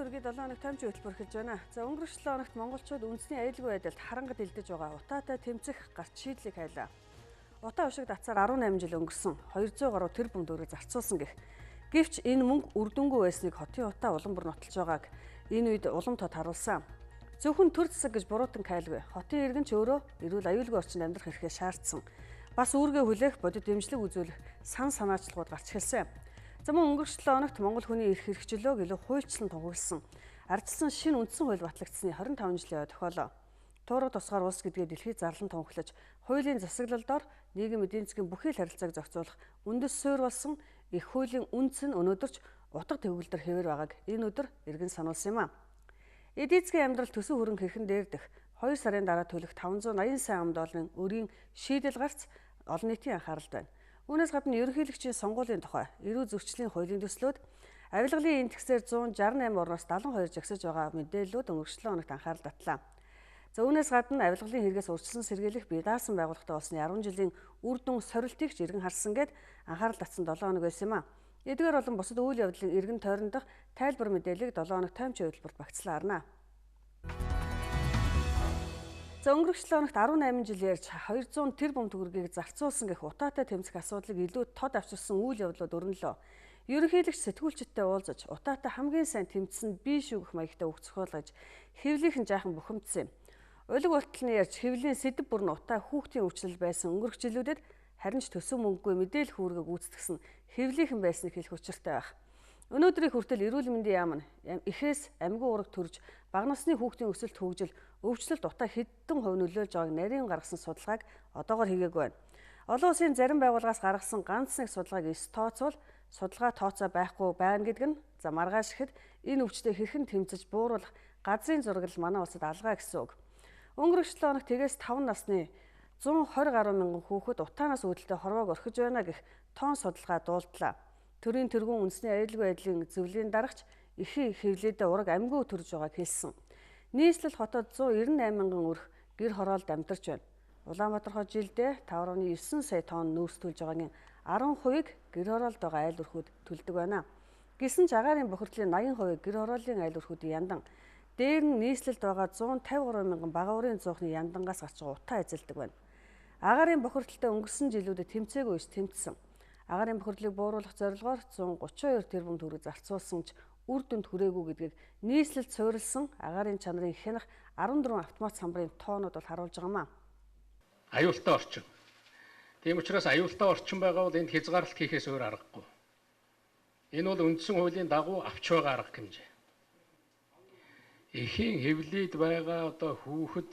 төргийн 7 хоног томьёо хөтөлбөр эхэлж байна. За өнгөрөх 7 хоногт монголчууд үндэсний аюулгүй байдалд харангад илдэж байгаа утаатай тэмцэх гарт шийдлийг хайлаа. Утаа уушиг дацаар 18 жил өнгөрсөн 200 гаруй тэрбум төгрөг зарцуулсан гэх. Гэвч энэ мөнгө үр дүнгүй байсныг хотын утаа улам бүр нотолж байгааг энэ үед улам тод харуулсан. Зөвхөн төр засаг гэж буруутан кайлгүй. Хотын иргэн ч өөрөө эрүүл аюулгүй орчинд амьдрах эрхээ шаардсан. Бас үүргээ хүлээх бодит дэмжлэг үзүүлэх санаачлалууд гарч эхэлсэн. За мөн өнгөрөх 7 хоногт Монгол хүний эрх хэрэгчлөөг илүү хуульчлан тунхагласан. Ардчилсан шинэ үндсэн хууль батлагдсны 25 жилийн тохиолоо. Туурга тусгаар улс гэдгээ дэлхийд зарлан тунхаглаж, хуулийн засаглалдоор нийгэм эдийн засгийн бүхий л харилцааг зохицуулах үндэс суурь болсон их хуулийн үндэс нь өнөөдөрч утга төгөлдөр хэвээр байгааг энэ өдөр иргэн сануулсан юм а. Эдийн засгийн амьдрал төсөв хөрөнгө хэрхэн дээрдэх 2 сарын дараа төлөх 580 сая ам.долларын өрийн шийдэл гарц олон нийтийн анхааралд байна. Үүнээс гадна ерөнхийлөгчийн сонгуулийн тухай эрүү зөрчлийн хуулийн төслүүд авилгалын индексээр 168 орноос 72 жагсаж байгаа мэдээллүүд өнгөрөх 7 хоногт анхаарал татлаа. За үүнээс гадна авилгалын хэрэгээс урьдчилан сэргийлэх бие даасан байгууллагатай болсны 10 жилийн үр дүн сорилтыг ч иргэн харсан гэд анхаарал татсан 7 хоног байсан юм а. Эдгээр болон бусад үйл явдлын иргэн тойрондох тайлбар мэдээллийг 7 хоног томьёо хөтөлбөрт багцлаа харна. За өнгөрөх 7 хоногт 18 жил ярьж 200 тэрбум төгрөгийг зарцуулсан гэх утаатай тэмцэх асуудлыг илүү тод авчирсан үйл явдлууд өрнөлөө. Ерөнхийлөгч сэтгүүлчдтэй уулзаж утаатай хамгийн сайн тэмцсэн бие шүүгэх маягтай үг зохиолгож хэвлийнхэн жаахан бухимдсан юм. Улиг болтолны ярьж хэвлийн сэдэв бүр нь утаа хүүхдийн өвчлөл байсан өнгөрөх жилүүдэд харин ч төсөв мөнгөгүй мэдээлэл хүүргийг гүйцэтгэсэн хэвлийнхэн байсныг хэлэх учиртай байх. Өнөөдрийн хүртэл эрүүл мэндийн яам нь эхээс амьгүй ураг төрж бага насны хүүхдийн өсөлт хөгжил өвчлөлт утаа хэдэн хувь нөлөөлж байгааг нарийн гаргасан судалгааг одоогоор хийгээгүй байна. Олон улсын зарим байгууллагаас гаргасан ганц нэг судалгааг эс тооцвол судалгаа тооцоо байхгүй байна гэдэг нь за маргааш ихэд энэ өвчтөд хэрхэн тэмцэж бууруулах газрын зураг л манай улсад алгаа гэсэн үг. Өнгөрөх 7 хоногт тэгээс 5 насны 120 гаруй мянган хүүхэд утаанаас үүдэлтэй хорвоог орхиж байна гэх тоон судалгаа дуулдлаа. Төрийн тэргүүн үндэсний аюулгүй байдлын зөвлөлийн дарагч эхийн хэвлэлдээ ураг амьгүй төрж байгааг хэлсэн. Нийслэл хотод 198 мянган өрх гэр хороолд амьдарч байна. Улаанбаатар хот жилдээ 5.9 сая тонн нүүрс төлж байгаагийн 10%-ийг гэр хороолд байгаа айл өрхүүд төлдөг байна. Гэсэн ч агаарын бохирдлын 80% гэр хорооллын айл өрхүүдийн яндан дээр нь нийслэлд байгаа 153 мянган бага уурын зуухны яндангаас гарч байгаа утаа эзэлдэг байна. Агаарын бохирдолтой өнгөрсөн жилүүдэд тэмцээгүй иш тэмцсэн. Агаарын бохирдлыг бууруулах зорилгоор 132 тэрбум төгрөг зарцуулсан ч үр дүнд хүрээгүй гэдгийг нийслэлд суурилсан агаарын чанарын хянах 14 автомат самбарын тоонууд бол харуулж байгаа юм а. Аюултай орчин. Тийм учраас аюултай орчин байгаа бол энд хязгаарлалт хийхээс өөр аргагүй. Энэ бол үндсэн хуулийн дагуу авч байгаа арга хэмжээ. Эхийн хэвлэлд байгаа одоо хүүхэд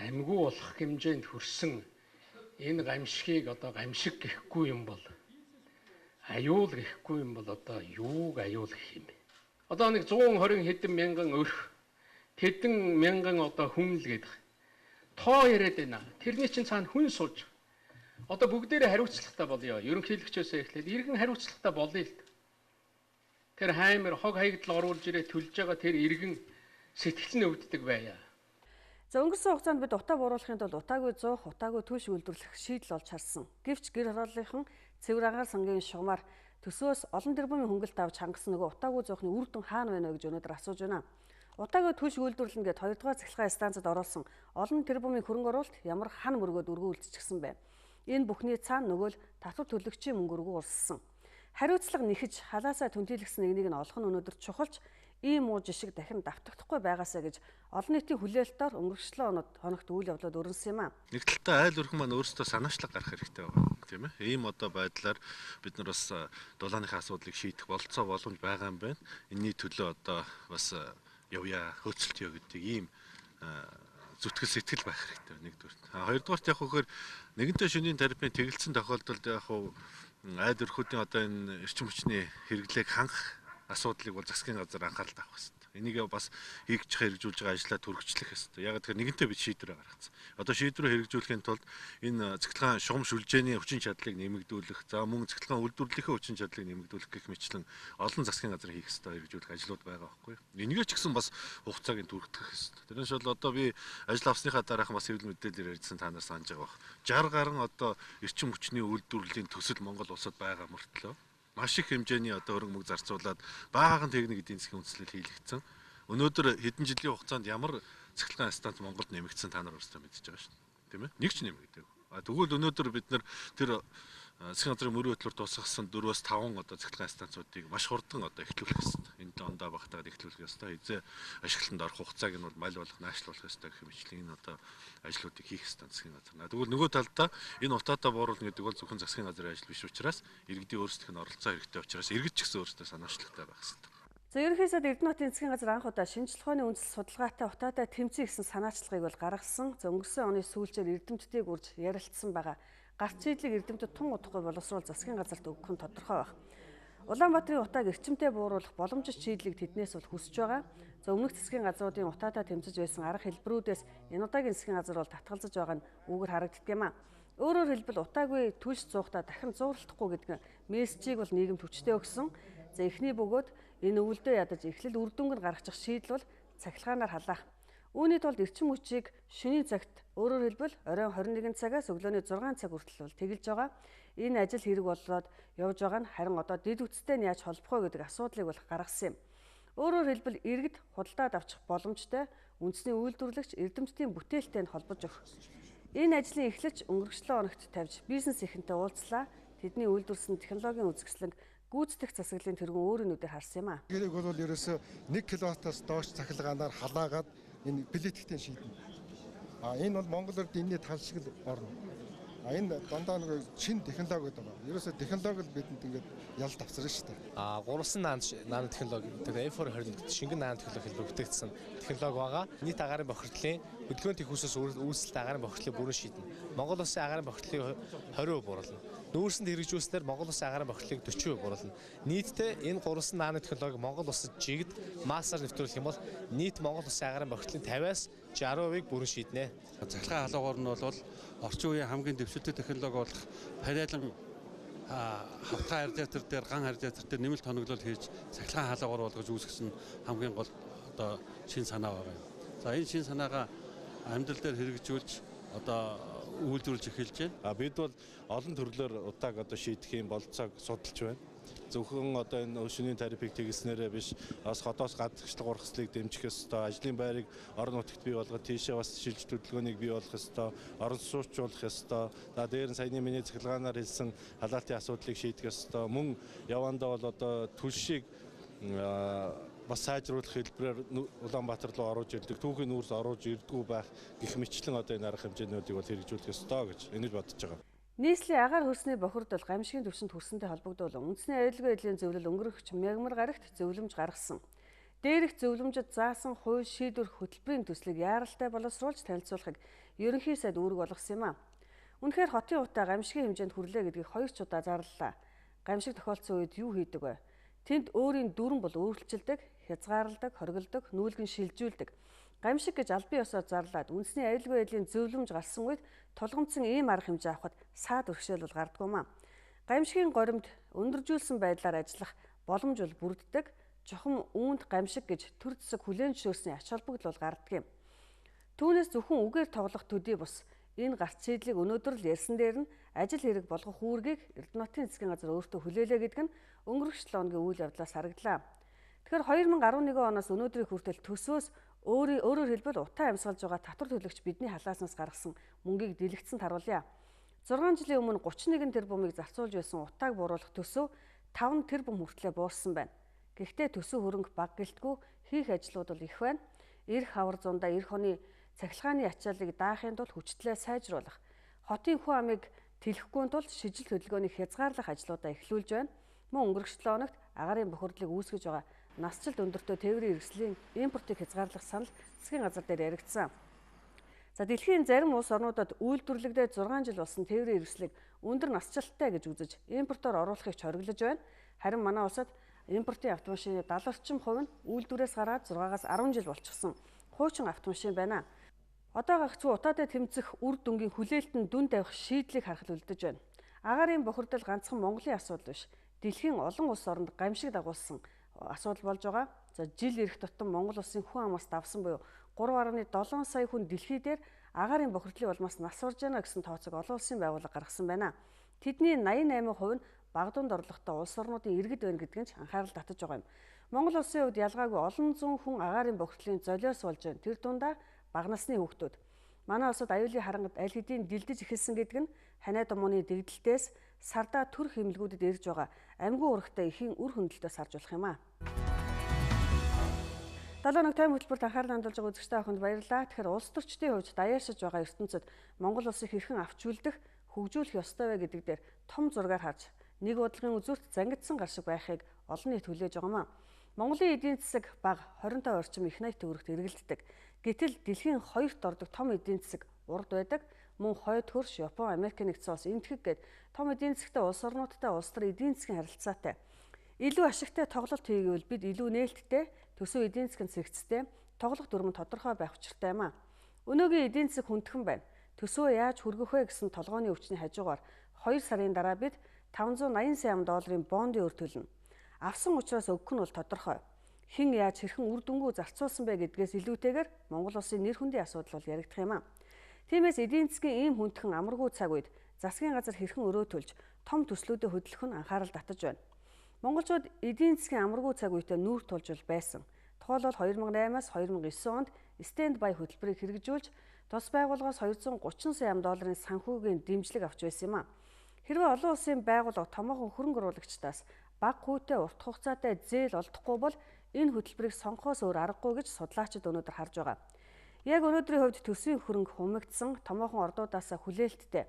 амьгүй болох хэмжээнд хүрсэн энэ гамшигыг одоо гамшиг гэхгүй юм бол аюул гэхгүй юм бол одоо юуг аюул гэх юм бэ? Одоо нэг 120 хэдэн мянган өрх тэдэн мянган одоо хүн л гэдэг тоо яриад байна. Тэрний чинь цаана хүн сууж. Одоо бүгдээрээ хариуцлагатай болёо. Ерөнхийлөгчөөс эхлээд иргэн хариуцлагатай болъё л. Тэр хаймар хог хаягдл оруулж ирээ төлж байгаа тэр иргэн сэтгэл нь өвддөг байя. За өнгөрсөн хугацаанд бид утаа бууруулахын тулд утаагүй зуух, утаагүй түлш үйлдвэрлэх шийдэл олж харсан. Гэвч гэр хорооллынхан цэвэр агаар сангийн шугамар төсвөөс олон тэрбумын хөнгөлт авч хангасан нөгөө утаагүй зуухны үр дүн хаана байна вэ гэж өнөөдөр асууж байна. Утаагүй түлш үйлдвэрлэнэ гэд 2 дугаар цахилгаан станцад оруулсан олон тэрбумын хөрөнгө оруулалт ямар хан мөргөөд өргөө үлдчихсэн бэ. Энэ бүхний цаана нөгөө л татвар төлөгчийн мөнгө өргөө урссан. Хариуцлага нэхэж халаасаа түнтийлгсэн нэгнийг нь олох нь өнөөдөр чухалч ийм муу жишг дахин давтагдахгүй байгаасаа гэж олон нийтийн хүлээлтээр өнгөрөх 7 хоногт үйл явдлууд өрнөсөн юм а. Нэг талдаа айл өрхөн маань өөрсдөө санаачлаг гарах хэрэгтэй байна, тийм ээ. Ийм одоо байдлаар бид нар бас дулааныхаа асуудлыг шийдэх болцоо боломж байгаа юм байна. Энийний төлөө одоо бас явъя, хөөцөлтөө гэдэг ийм зүтгэл сэтгэл байх хэрэгтэй нэгдүгээр. Хоёрдугаарт яг хөөр нэгэнтээ шөнийн терапийн тэгэлцсэн тохиолдолд яг айл өрхүүдийн одоо энэ эрчим хүчний хэрэглээг хангах асуудлыг бол засгийн газар анхаарал тавих хэрэгтэй. Энийг бас хийгч хэрэгжүүлж байгаа ажлаа түргэжлэх хэрэгтэй. Яг тэгэхээр нэгэнтээ бид шийдвэр гаргацсан. Одоо шийдвэрээ хэрэгжүүлэхийн тулд энэ цэцгэлгаан шугам шүлжээний хүчин чадлыг нэмэгдүүлэх, за мөн цэцгэлгаан үйлдвэрлэлийн хүчин чадлыг нэмэгдүүлэх гэх мэтлэн олон засгийн газар хийх хэрэгтэй хэрэгжүүлэх ажлууд байгаа байхгүй юу. Энийгээ ч гэсэн бас хугацааг нь түргэх хэрэгтэй. Тэрнээс бол одоо би ажил авсныхаа дараахан бас хэвлэл мэдээлэлээр ярьсан танаас санаж байгаа бах. 60 гаруй одоо эрчим хүчний үйлдвэрлэлийн төсөл Монгол улсад байгаа мөртлөө маш их хэмжээний одоо хөрөнгө мөнгө зарцуулаад баахан техник эдийн засгийн үндэслэл хийлэгдсэн. Өнөөдөр хэдэн жилийн хугацаанд ямар цахилгаан станц Монголд нэмэгдсэн та нар өөрсдөө мэдчихэж байгаа шүү дээ. Тийм ээ? Нэг ч нэмэгдээгүй. Тэгвэл өнөөдөр бид нар тэр засгийн газрын мөрийн хөтлөөр тусгасан 4-5 одоо цахилгаан станцуудыг маш хурдан одоо эхлүүлэх хэрэгтэй. Энэ ондоо багтаад эхлүүлэх ёстой. Эзээ ашиглалтанд орох хугацааг нь бол маль болох, наашлуулах ёстой гэх мэтлэн энэ одоо ажлуудыг хийх ёстой засгийн газар. Тэгвэл нөгөө талдаа энэ утаатай бууруулна гэдэг бол зөвхөн засгийн газрын ажил биш учраас иргэдийн өөрсдийнх нь оролцоо хэрэгтэй учраас иргэд ч гэсэн өөрсдөө санаачлагтай байх хэрэгтэй. За ерөнхийдөө Эрдэнэтийн засгийн газар анх удаа шинжлэх ухааны үндэслэл судалгаатай утаатай тэмцээн гэсэн санаачлагыг бол гаргасан. За өнгөрсөн оны сүүлчээр эрдэмтдийг урьж ярилцсан байгаа. Гарц шийдлийг эрдэмтэд тун удахгүй боловсруул засгийн газарт өгөх нь тодорхой байна. Улаанбаатарын утааг эрчимтэй бууруулах боломжит шийдлийг тэднээс бол хүсэж байгаа. За өмнөх засгийн газруудын утаатай тэмцэж байсан арга хэлбэрүүдээс энэ удаагийн засгийн газар бол татгалзаж байгаа нь үүгээр харагддаг юм а. Өөрөөр хэлбэл утаагүй түлш зуухдаа дахин зууралдахгүй гэдэг мессежийг бол нийгэмд хүчтэй өгсөн. За эхний бөгөөд энэ өвөлдөө ядаж эхлэл үр дүнг нь гаргачих шийдэл бол цахилгаанаар халаах. Үүний тулд эрчим хүчийг шөнийн цагт өөрөөр хэлбэл оройн 21 цагаас өглөөний 6 цаг хүртэл бол тэгэлж байгаа. Энэ ажил хэрэг болоод явж байгаа нь харин одоо дэд үтстэй нь яаж холбох вэ гэдэг асуудлыг бол гаргасан юм. Өөрөөр хэлбэл иргэд худалдаад авчих боломжтой үндэсний үйлдвэрлэгч эрдэмтдийн бүтээлтэй нь холбож өгөх. Энэ ажлын эхлэлч өнгөрсөн оногт тавьж бизнес эхэнтэй уулзлаа. Тэдний үйлдвэрлэсэн технологийн үзэсгэлэнг гүйцэтгэх засаглалын тэргүүн өөрийн нүдээр харсан юм а. Гэрэг бол ерөөсө 1 кВт-аас доош цахилгаанаар халаагаад энэ плитгтээ шийднэ. Энэ бол Монгол улсад энэний тал шиг л орно. Энэ дандаа нэг шинэ технологи гэдэг байна. Ерөөсө технологи л бидэнд ингээд ялт авчрна шүү дээ. 3 нано технологи гэдэг A420 шингэн нано технологи бүтээгдсэн технологи байгаа. Нийт агаарын бохирдлын хөдөлгөөний техникусээс үүсэлт агаарын бохирдлыг бүрэн шийднэ. Монгол улсын агаарын бохирдлыг 20% бууруулна. Нүүрсэнд хэрэгжүүлснээр Монгол улсын агаарын бохирдлыг 40% бууруулна. Нийтдээ энэ 3 нано технологи Монгол улсад жигд массаар нэвтрүүлэх юм бол нийт Монгол улсын агаарын бохирдлын 50-аас 60%-ийг бүрэн шийднэ. Цахилгаан халуугаар нь бол орчин үеийн хамгийн дэвшилтэй технологи болох параллелын хавтгай радиатор дээр, ган радиатор дээр нэмэлт хоноглол хийж цахилгаан халуугаар болгож үүсгэсэн хамгийн гол одоо шин санаа байгаа юм. За энэ шин санаагаа амьдрал дээр хэрэгжүүлж одоо үйлдвэрлэж эхэлж байна. Бид бол олон төрлөөр утааг одоо шийдэх юм болцоог судалж байна. Зөвхөн одоо энэ шөнийн тарифыг тэгснээрээ биш, бас ходоос гадагшлаг урхслыг дэмжих ёстой, ажлын байрыг орон нутагт бий болгох, тийшээ бас шилж төлөвлөгөөнийг бий болгох ёстой, орон сууцруулах ёстой. За дээр нь саяны миний цахилгаанаар хэлсэн халаалтын асуудлыг шийдэх ёстой. Мөн явандаа бол одоо түлшийг бас сайжруулах хэлбэрээр Улаанбаатар руу оруулж ирдэг, түүхийн нүүрс оруулж ирдгүү байх гэх мэтлэн одоо энэ арга хэмжээнүүдийг бол хэрэгжүүлэх ёстой гэж ингэж бодож байгаа. Нийслэлийн агаар хөрсний бохирдол гамшигын түвшинд хүрсэнтэй холбогдуулан үндэсний аюулгүй байдлын зөвлөл өнгөрөгч Мягмар гарагт зөвлөмж гаргасан. Дээрх зөвлөмжөд заасан хууль шийдвэр хөтөлбөрийн төслийг яаралтай боловсруулж танилцуулахыг ерөнхий сайд үүрэг болгосон юм а. Үнэхээр хотын утаа гамшигын хэмжээнд хүрлээ гэдгийг 2 ч удаа зарлалаа. Гамшиг тохиолдсон үед юу хийдэг вэ? Тэнд өөрийн дүрэн бол өөрчлөлдөг, хязгаарладаг, хоригддог, нүүлгэн шилжүүлдэг. Гамшиг гэж албан ёсоор зарлаад үндэсний аюулгүй байдлын зөвлөмж гарсан үед тулгамдсан ийм арга хэмжээ авахд саад өргөшөөл бол гардгүй маа. Гамшигын горимд өндөржүүлсэн байдлаар ажиллах боломж бол бүрддэг. Чухам үүнд гамшиг гэж төр зэсэг хүлээн зөвшөөрсний ач холбогдол бол гардаг юм. Түүнээс зөвхөн үгээр тоглох төдий бус энэ гарц шийдлийг өнөөдөр л ярьсан дээр нь ажил хэрэг болгох үүргийг Эрдэнэтийн засгийн газар өөртөө хүлээлээ гэдэг нь өнгөрөх 7 өдрийн үйл явдлаас харагдлаа. Тэгэхээр 2011 оноос өнөөдрийн хүртэл төсвөөс өөрөөр хэлбэл утаа амьсгалж байгаа татвар төлөгч бидний халааснаас гаргасан мөнгийг дэлгэцэн харуулъя. 6 жилийн өмнө 31 тэрбумыг зарцуулж байсан утааг бууруулах төсөв 5 тэрбум хүртлээр буурсан байна. Гэхдээ төсөв хөрөнгө баг гэлтгүй хийх ажлууд бол их байна. Ирэх хавар зундаа эх оны цахилгааны ачааллыг даахын тулд хүчтэй сайжруулах, хотын хүн амыг тэлэхгүй тулд шижил хөдөлгөөнийг хязгаарлах ажлуудаа эхлүүлж байна. Мөн өнгөрөх 7 хоногт агаарын бохирдлыг үүсгэж байгаа насжилт өндөртөө тээврийн хэрэгслийн импортыг хязгаарлах санал засгийн газар дээр яригдсан. За дэлхийн зарим улс орнуудад үйлдвэрлэгдээд 6 жил болсон тээврийн хэрэгслийг өндөр насжилттай гэж үзэж импортоор оруулахыг хориглож байна. Харин манай улсад импортын автомашины 70 орчим хувь нь үйлдвэрээс гараад 6-аас 10 жил болчихсон хуучин автомашин байна. Одоо гагцгүй утаатай тэмцэх үр дүнгийн хүлээлтэнд дүн тавих шийдлийг харахад үлдэж байна. Агаарын бохирдол ганцхан Монголын асуудал биш. Дэлхийн олон улс оронд гамшиг дагуулсан асуудал болж байгаа. За жил ирэх тутам Монгол улсын хүн амаас давсан буюу 3.7 сая хүн дэлхий дээр агаарын бохирдлын улмаас нас орж байна гэсэн тооцоог олон улсын байгууллага гаргасан байна. Тэдний 88% нь Багдуунд орлоготой улс орнуудын иргэд байна гэдгийг ч анхаарал татаж байгаа юм. Монгол улсын хувьд ялгаагүй олон зуун хүн агаарын бохирдлын золиос болж байна. Тэр дундаа бага насны хүүхдүүд. Манай улсад аюулын харангад аль хэдийн дэлдэж эхэлсэн гэдэг нь ханиа домооны дэгдэлтээс сардаа төр хэмнэлгүүдэд ирж байгаа амьгүй урагтай эхийн үр хөндлөлтөөс харж болох юм аа. 7 тайм хөтөлбөрт анхаарал хандуулж байгаа үзэгчтэй ахынд баярлалаа. Тэгэхээр улс төрчдийн хувьд даяаршиж байгаа ертөнцид Монгол улсыг хэрхэн авч үлдэх, хөгжүүлэх ёстой вэ гэдэг дээр том зургаар харж нэг бодлогын үзүүрт зангидсан гар шиг байхыг олон нийт хүлээж байгаа юм. Монголын эдийн засаг бага 25 орчим их найт төгрөгт эргэлддэг. Гэтэл дэлхийн 2-т ордог том эдийн засаг урд байдаг. Мөн хойд хөрш, Япон, Америк нэгдсэн улс энтхэг гээд том эдийн засагтай улс орнуудтай улс төр эдийн засгийн харилцаатай. Илүү ашигтай тоглолт хийгээвэл бид илүү нээлттэй, төсөв эдийн засгийн зэрэгцтэй, тоглох дүрмэн тодорхой байх учиртай юм аа. Өнөөгийн эдийн засаг хүндхэн байна. Төсвөө яаж хүргэх вэ гэсэн толгойн өвчний хажуугаар 2 сарын дараа бид 580 сая долларын бондын өр төлнө. Авсан учраас өгөх нь бол тодорхой. Хэн яаж хэрхэн үр дүнгуу зарцуулсан бэ гэдгээс илүүтэйгээр Монгол улсын нэр хүндийн асуудал бол яригдах юм аа. Тиймээс эдийн засгийн ийм хүндхэн амаргүй цаг үед засгийн газар хэрхэн өрөө төлж том төслүүдэд хөдлөх нь анхаарал татаж байна. Монголчууд эдийн засгийн амаргүй цаг үедээ нүүр тулж байсан. Тухайлбал 2008-аас 2009 онд стендбай хөтөлбөрийг хэрэгжүүлж тус байгууллагаас 230 сая долларын санхүүгийн дэмжлэг авч байсан юм аа. Хэрвээ олон улсын байгууллага томоохон хөрөнгө оруулагчдаас бага хүүтэй урт хугацаатай зээл олдохгүй бол энэ хөтөлбөрийг сонгохоос өөр аргагүй гэж судлаачид өнөөдөр харж байгаа. Яг өнөөдрийн хувьд төсвийн хөрөнгө хумигдсан томоохон ордуудаас хүлээлттэй.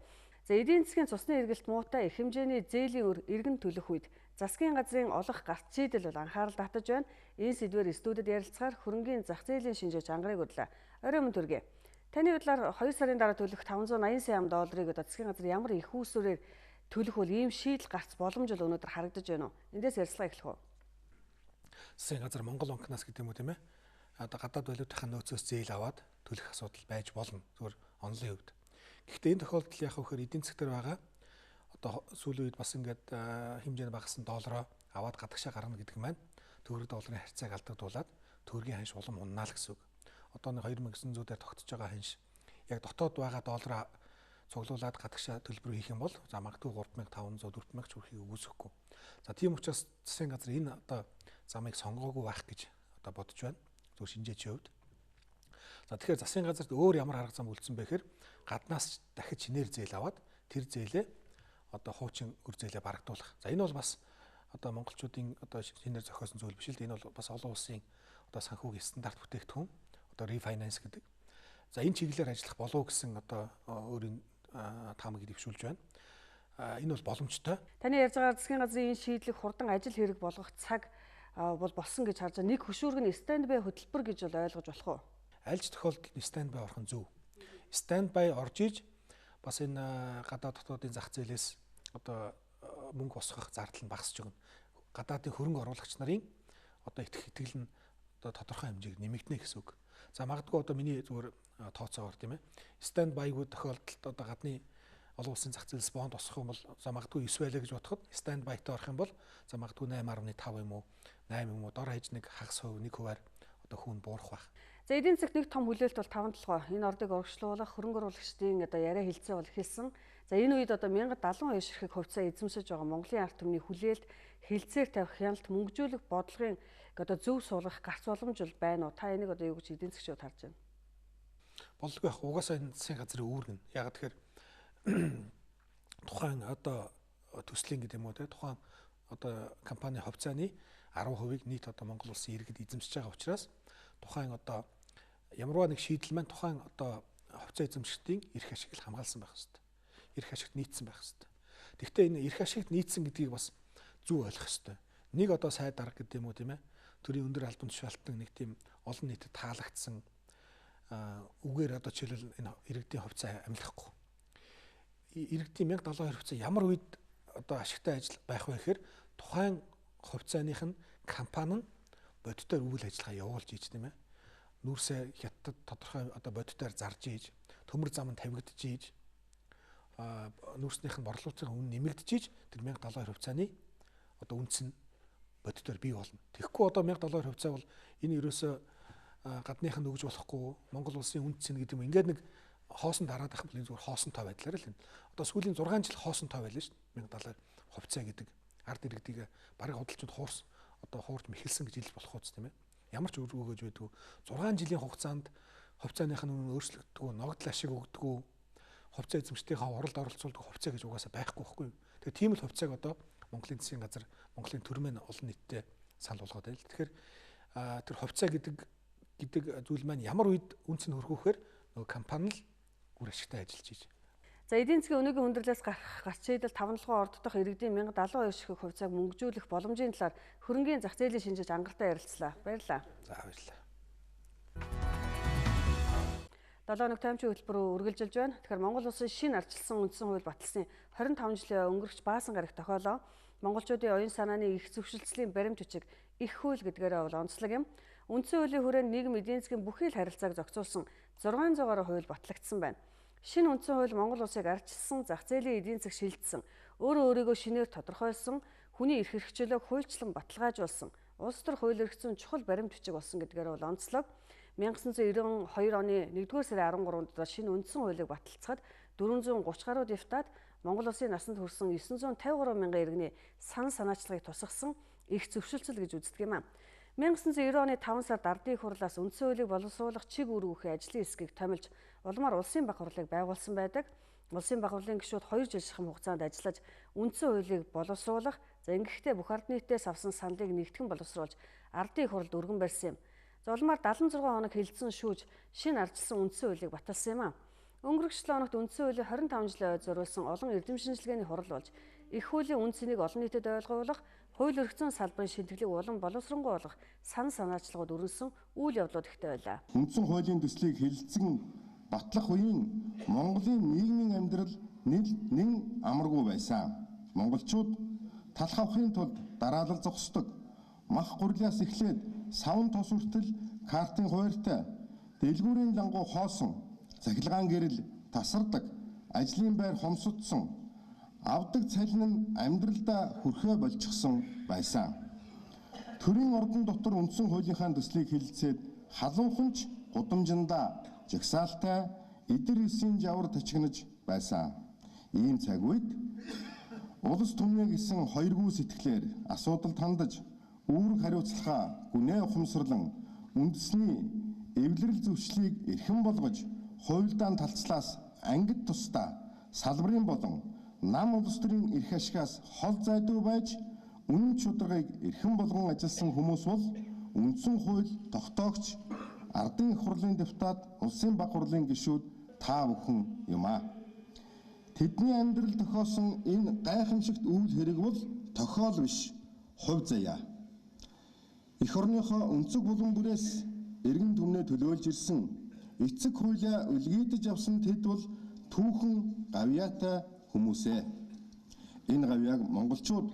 За эдийн засгийн цусны эргэлт муутай их хэмжээний зээлийн өр иргэн төлөх үед засгийн газрын олох гарт шийдэл бол анхаарал татаж байна. Энэ сэдвээр студид ярилцахаар хөрөнгийн зах зээлийн шинжээч ангарыг удлаа. Орой өмнө төргий. Таны бодлоор 2 сарын дараа төлөх 580 сая долларыг засгийн газар ямар их үүсвэрээр төлөх бол ийм шийдэл гарц боломж бол өнөөдөр харагдаж байна уу? Эндээс ярилцлага эхлэх үү? Засгийн газар Монгол банкнаас гэдэг юм уу тийм ээ? Одоо гадаад валютын нөөцөөс зээл аваад төлөх асуудал байж болно. Зөвхөн онлын хувьд. Гэхдээ энэ тохиолдолд яг хөөр эдийн засаг дээр байгаа одоо сүүлийн үед бас ингээд хэмжээнд багассан доллароо аваад гадагшаа гарна гэдэг нь маань төгрөг долларын харьцааг алдагдуулаад төгрөгийн ханш улам уннаа л гэсэн үг. Одоо 2900-аар тогтож байгаа ханш яг дотоод байгаа доллараа цуглуулад гадагшаа төлбөр хийх юм бол за магадгүй 3500 4000 ч хүрэхийг үүсэхгүй. За тийм учраас засгийн газар энэ одоо замыг сонгоогүй байх гэж одоо бодож байна. Зөв шинжээчийн хувьд. За тэгэхээр засгийн газарт өөр ямар арга зам үлдсэн бэ гэхээр гаднаас дахиж шинээр зээл аваад тэр зээлээ одоо хуучин өр зээлээ барагдуулах. За энэ бол бас одоо монголчуудын одоо шинээр зохиосон зүйл биш л дээ. Энэ бол бас олон улсын одоо санхүүгийн стандарт бүтээгдэхүүн одоо refinance гэдэг. За энэ чиглэлээр ажиллах болов гэсэн одоо өөрийн таамагийг дэвшүүлж байна. Энэ бол боломжтой. Таны ярьж байгаа засгийн газрын энэ шийдлийг хурдан ажил хэрэг болгох цаг бол болсон гэж харж байгаа. Нэг хөшүүрэг нь стендбай хөтөлбөр гэж бол ойлгож болох уу? Аль ч тохиолдолд стендбай орох нь зөв. Стендбай орж иж бас энэ гадаад дотоодын зах зээлээс одоо мөнгө босгох зардал нь багасч байгаа. Гадаадын хөрөнгө оруулагч нарын одоо итгэл нь одоо тодорхой хэмжээгээр нэмэгдэнэ гэсэн үг. За магадгүй одоо миний зүгээр тооцоогоор тийм ээ. Стендбайгүй тохиолдолд одоо гадны олон улсын зах зээлс бонд босгох юм бол за магадгүй 9 байлаа гэж бодоход стендбайтай орох юм бол за магадгүй 8.5 юм уу 8 юм уу дор хаяж нэг хагас хувь 1%-аар одоо хүүн буурах байх. За эдийн засагт нэг том хүлээлт бол 5 толгой. Энэ ордыг урагшлуулах хөрөнгө оруулагчдын одоо яриа хэлцээ бол эхэлсэн. За энэ үед одоо 1072 ширхэг хувьцаа эзэмшиж байгаа Монголын ард түмний хүлээлт хэлцээр тавих хяналт мөнгөжүүлэх бодлогын одоо зөв суулгах гарц боломж бол байна уу? Та энийг одоо юу гэж эдийн засгчид харж байна? Болдгүй яг угаасаа энэ засгийн газрын үүрэг нь. Яг тэгэхээр тухайн одоо төслийн гэдэг юм уу те тухайн одоо компани хувьцааны 10%-ийг нийт одоо Монгол улсын иргэд эзэмшиж байгаа учраас тухайн одоо ямарваа нэг шийдэл маань тухайн одоо хувьцаа эзэмшигчдийн эрх ашиг л хамгаалсан байх хэрэгтэй. Эрх ашигт нийцсэн байх хэрэгтэй. Гэхдээ энэ эрх ашигт нийцсэн гэдгийг бас зөв ойлгох хэрэгтэй. Нэг одоо сайд дарга гэдэг юм уу тийм ээ. Төрийн өндөр албан тушаалтан нэг тийм олон нийтэд таалагдсан үгээр одоо жишээлбэл энэ иргэдийн хувьцаа амлахгүй. Иргэдийн 1072 хувьцаа ямар үед одоо ашигтай ажил байх вэ гэхээр тухайн хувьцааных нь компани нь бодитоор үйл ажиллагаа явуулж ийж тийм ээ. Нүүрсээ хятад тодорхой одоо бодитоор зарж ийж, төмөр зам нь тавигдж ийж, нүүрснийх нь борлуулалтын үн нэмэгдэж ийж тэр 1072 хувьцааны одоо үнц нь бодитоор бий болно. Тэгэхгүй одоо 1072 хувьцаа бол энэ ерөөсөө гадных нь өгж болохгүй Монгол улсын үнц нь гэдэг юм. Ингээд нэг хоосон дараад ах бол энэ зүгээр хоосон тоо байдлаар л энэ. Одоо сүүлийн 6 жил хоосон тоо байлаа шүү дээ. 1070 хувьцаа гэдэг ард иргэдийг бараг худалчид хуурч мэхэлсэн гэж хэлж болох үст тийм ээ. Ямар ч өргөөгөөж байдгүй 6 жилийн хугацаанд хувьцааных нь өөрчлөгддөг, ногдол ашиг өгдөг, хувьцаа эзэмшдийнхаа уралд оролцуулдаг хувьцаа гэж угаасаа байхгүй байхгүй. Тэгээ тийм л хувьцааг одоо Монголын засгийн газар, Монголын төрмэн олон нийтэд санал болгоод байл. Тэгэхээр тэр хувьцаа гэдэг зүйл маань ямар үед үнц нь хөрхөөхөр нөгөө компани л үр ашигтай ажиллаж ийж. За эдийн засгийн өнөөгийн хүндрэлээс гарч идэл 5 орддох иргэдийн 1072 ширхэг хувьцааг мөнгөжүүлэх боломжийн талаар хөрөнгийн зах зээлийг шинжиж ангартай ярилцлаа. Баярлалаа. За баярлалаа. 7 өнөг таймчийн хөтөлбөр үргэлжилж байна. Тэгэхээр Монгол улсын шинэ ардчилсан үндсэн хууль баталсны 25 жилийн өнгөрч баасан гарагт тохиолоо монголчуудын оюун санааны их зөвшөлтслийн баримт бичиг их хууль гэдгээрээ бол онцлог юм. Үндсэн хуулийн хүрээнд нийгэм эдийн засгийн бүхий л харилцааг зохицуулсан 600-аар хууль батлагдсан байна. Шинэ үндсэн хууль Монгол улсыг ардчилсан зах зээлийн эдийн засаг шилжсэн, өөрөө өөрийгөө шинээр тодорхойлсон, хүний эрх хэрэгчлөөг хуульчлан баталгаажуулсан, улс төр хууль эрх зүйн чухал баримт бичиг болсон гэдгээр бол онцлог. 1992 оны 1-р сарын 13-нд шинэ үндсэн хуулийг баталцахад 430 гаруй депутат Монгол улсын насанд хүрсэн 953 мянган иргэний санаачлагыг тусгасан их зөвшөлтсөл гэж үздэг юм а. 1990 оны 5 сард ардын их хурлаас үндсэн хуулийг боловсруулах чиг үүргүүхийн ажлын хэсгийг томилж улмаар улсын баг хурлыг байгуулсан байдаг. Улсын баг хурлын гишүүд 2 жил шахам хугацаанд ажиллаж үндсэн хуулийг боловсруулах, за ингэхдээ бүх ард нийтээс авсан саналыг нэгтгэн боловсруулж ардын их хурлд өргөн барьсан юм. За улмаар 76 хоног хилцэн шүүж шинэ ардчилсан үндсэн хуулийг баталсан юм а. Өнгөрөх 7 хоногт үндсэн хуулийн 25 жилийн ойд зориулсан олон эрдэм шинжилгээний хурал болж их хуулийн үн цэнийг олон нийтэд ойлгуулах, хууль эрх зүйн салбарын шийдвэрлийг улам боловсронгуй болгох санаачлагууд өрнөсөн үйл явдлууд ихтэй байлаа. Үндсэн хуулийн төслийг хэлэлцэн батлах үеийн Монголын нийгмийн амьдрал нэн амаргүй байсан. Монголчууд талх авахын тулд дараалал зогсдог. Мах гурлаас эхлээд савн тос хүртэл картын хууртай, дэлгүүрийн лангуу хоосон, цахилгаан гэрэл тасардаг, ажлын байр хомсдсон, авдаг цалин нь амьдралдаа хүрхээ болчихсон байсан. Төрийн ордон дотор үндсэн хуулийнхаа төслийг хэлэлцээд халууханч гудамжиндаа жагсаалтай эдэр эсийн жавар тачигнаж байсан. Ийм цаг үед улс түмний гэсэн хоёргүй сэтгэлээр асуудалд хандаж үүрэг хариуцлагаа гүнээ ухамсарлан үндэсний эвлэрэл зөвшлийг эрхэм болгож хуульдаан талцлаас ангид тусдаа салбарын болон нам улс төрийн эрх ашигаас хол зайдуу байж үнэн чударгыг эрхэм болгон ажилласан хүмүүс бол үндсэн хууль тогтоогч, ардын их хурлын депутат, улсын баг хурлын гишүүд та бүхэн юм а. Тэдний амьдрал тохиосон энэ гайхамшигт үйл хэрэг бол тохиол биш, хувь заяа. Эх орныхоо өнцөг булан бүрээс эргэн түмнээ төлөөлж ирсэн эцэг хуулиа үлгийдэж авсан тэд бол түүхэн гавьяатай хүмүүсээ. Энэ гавьяаг монголчууд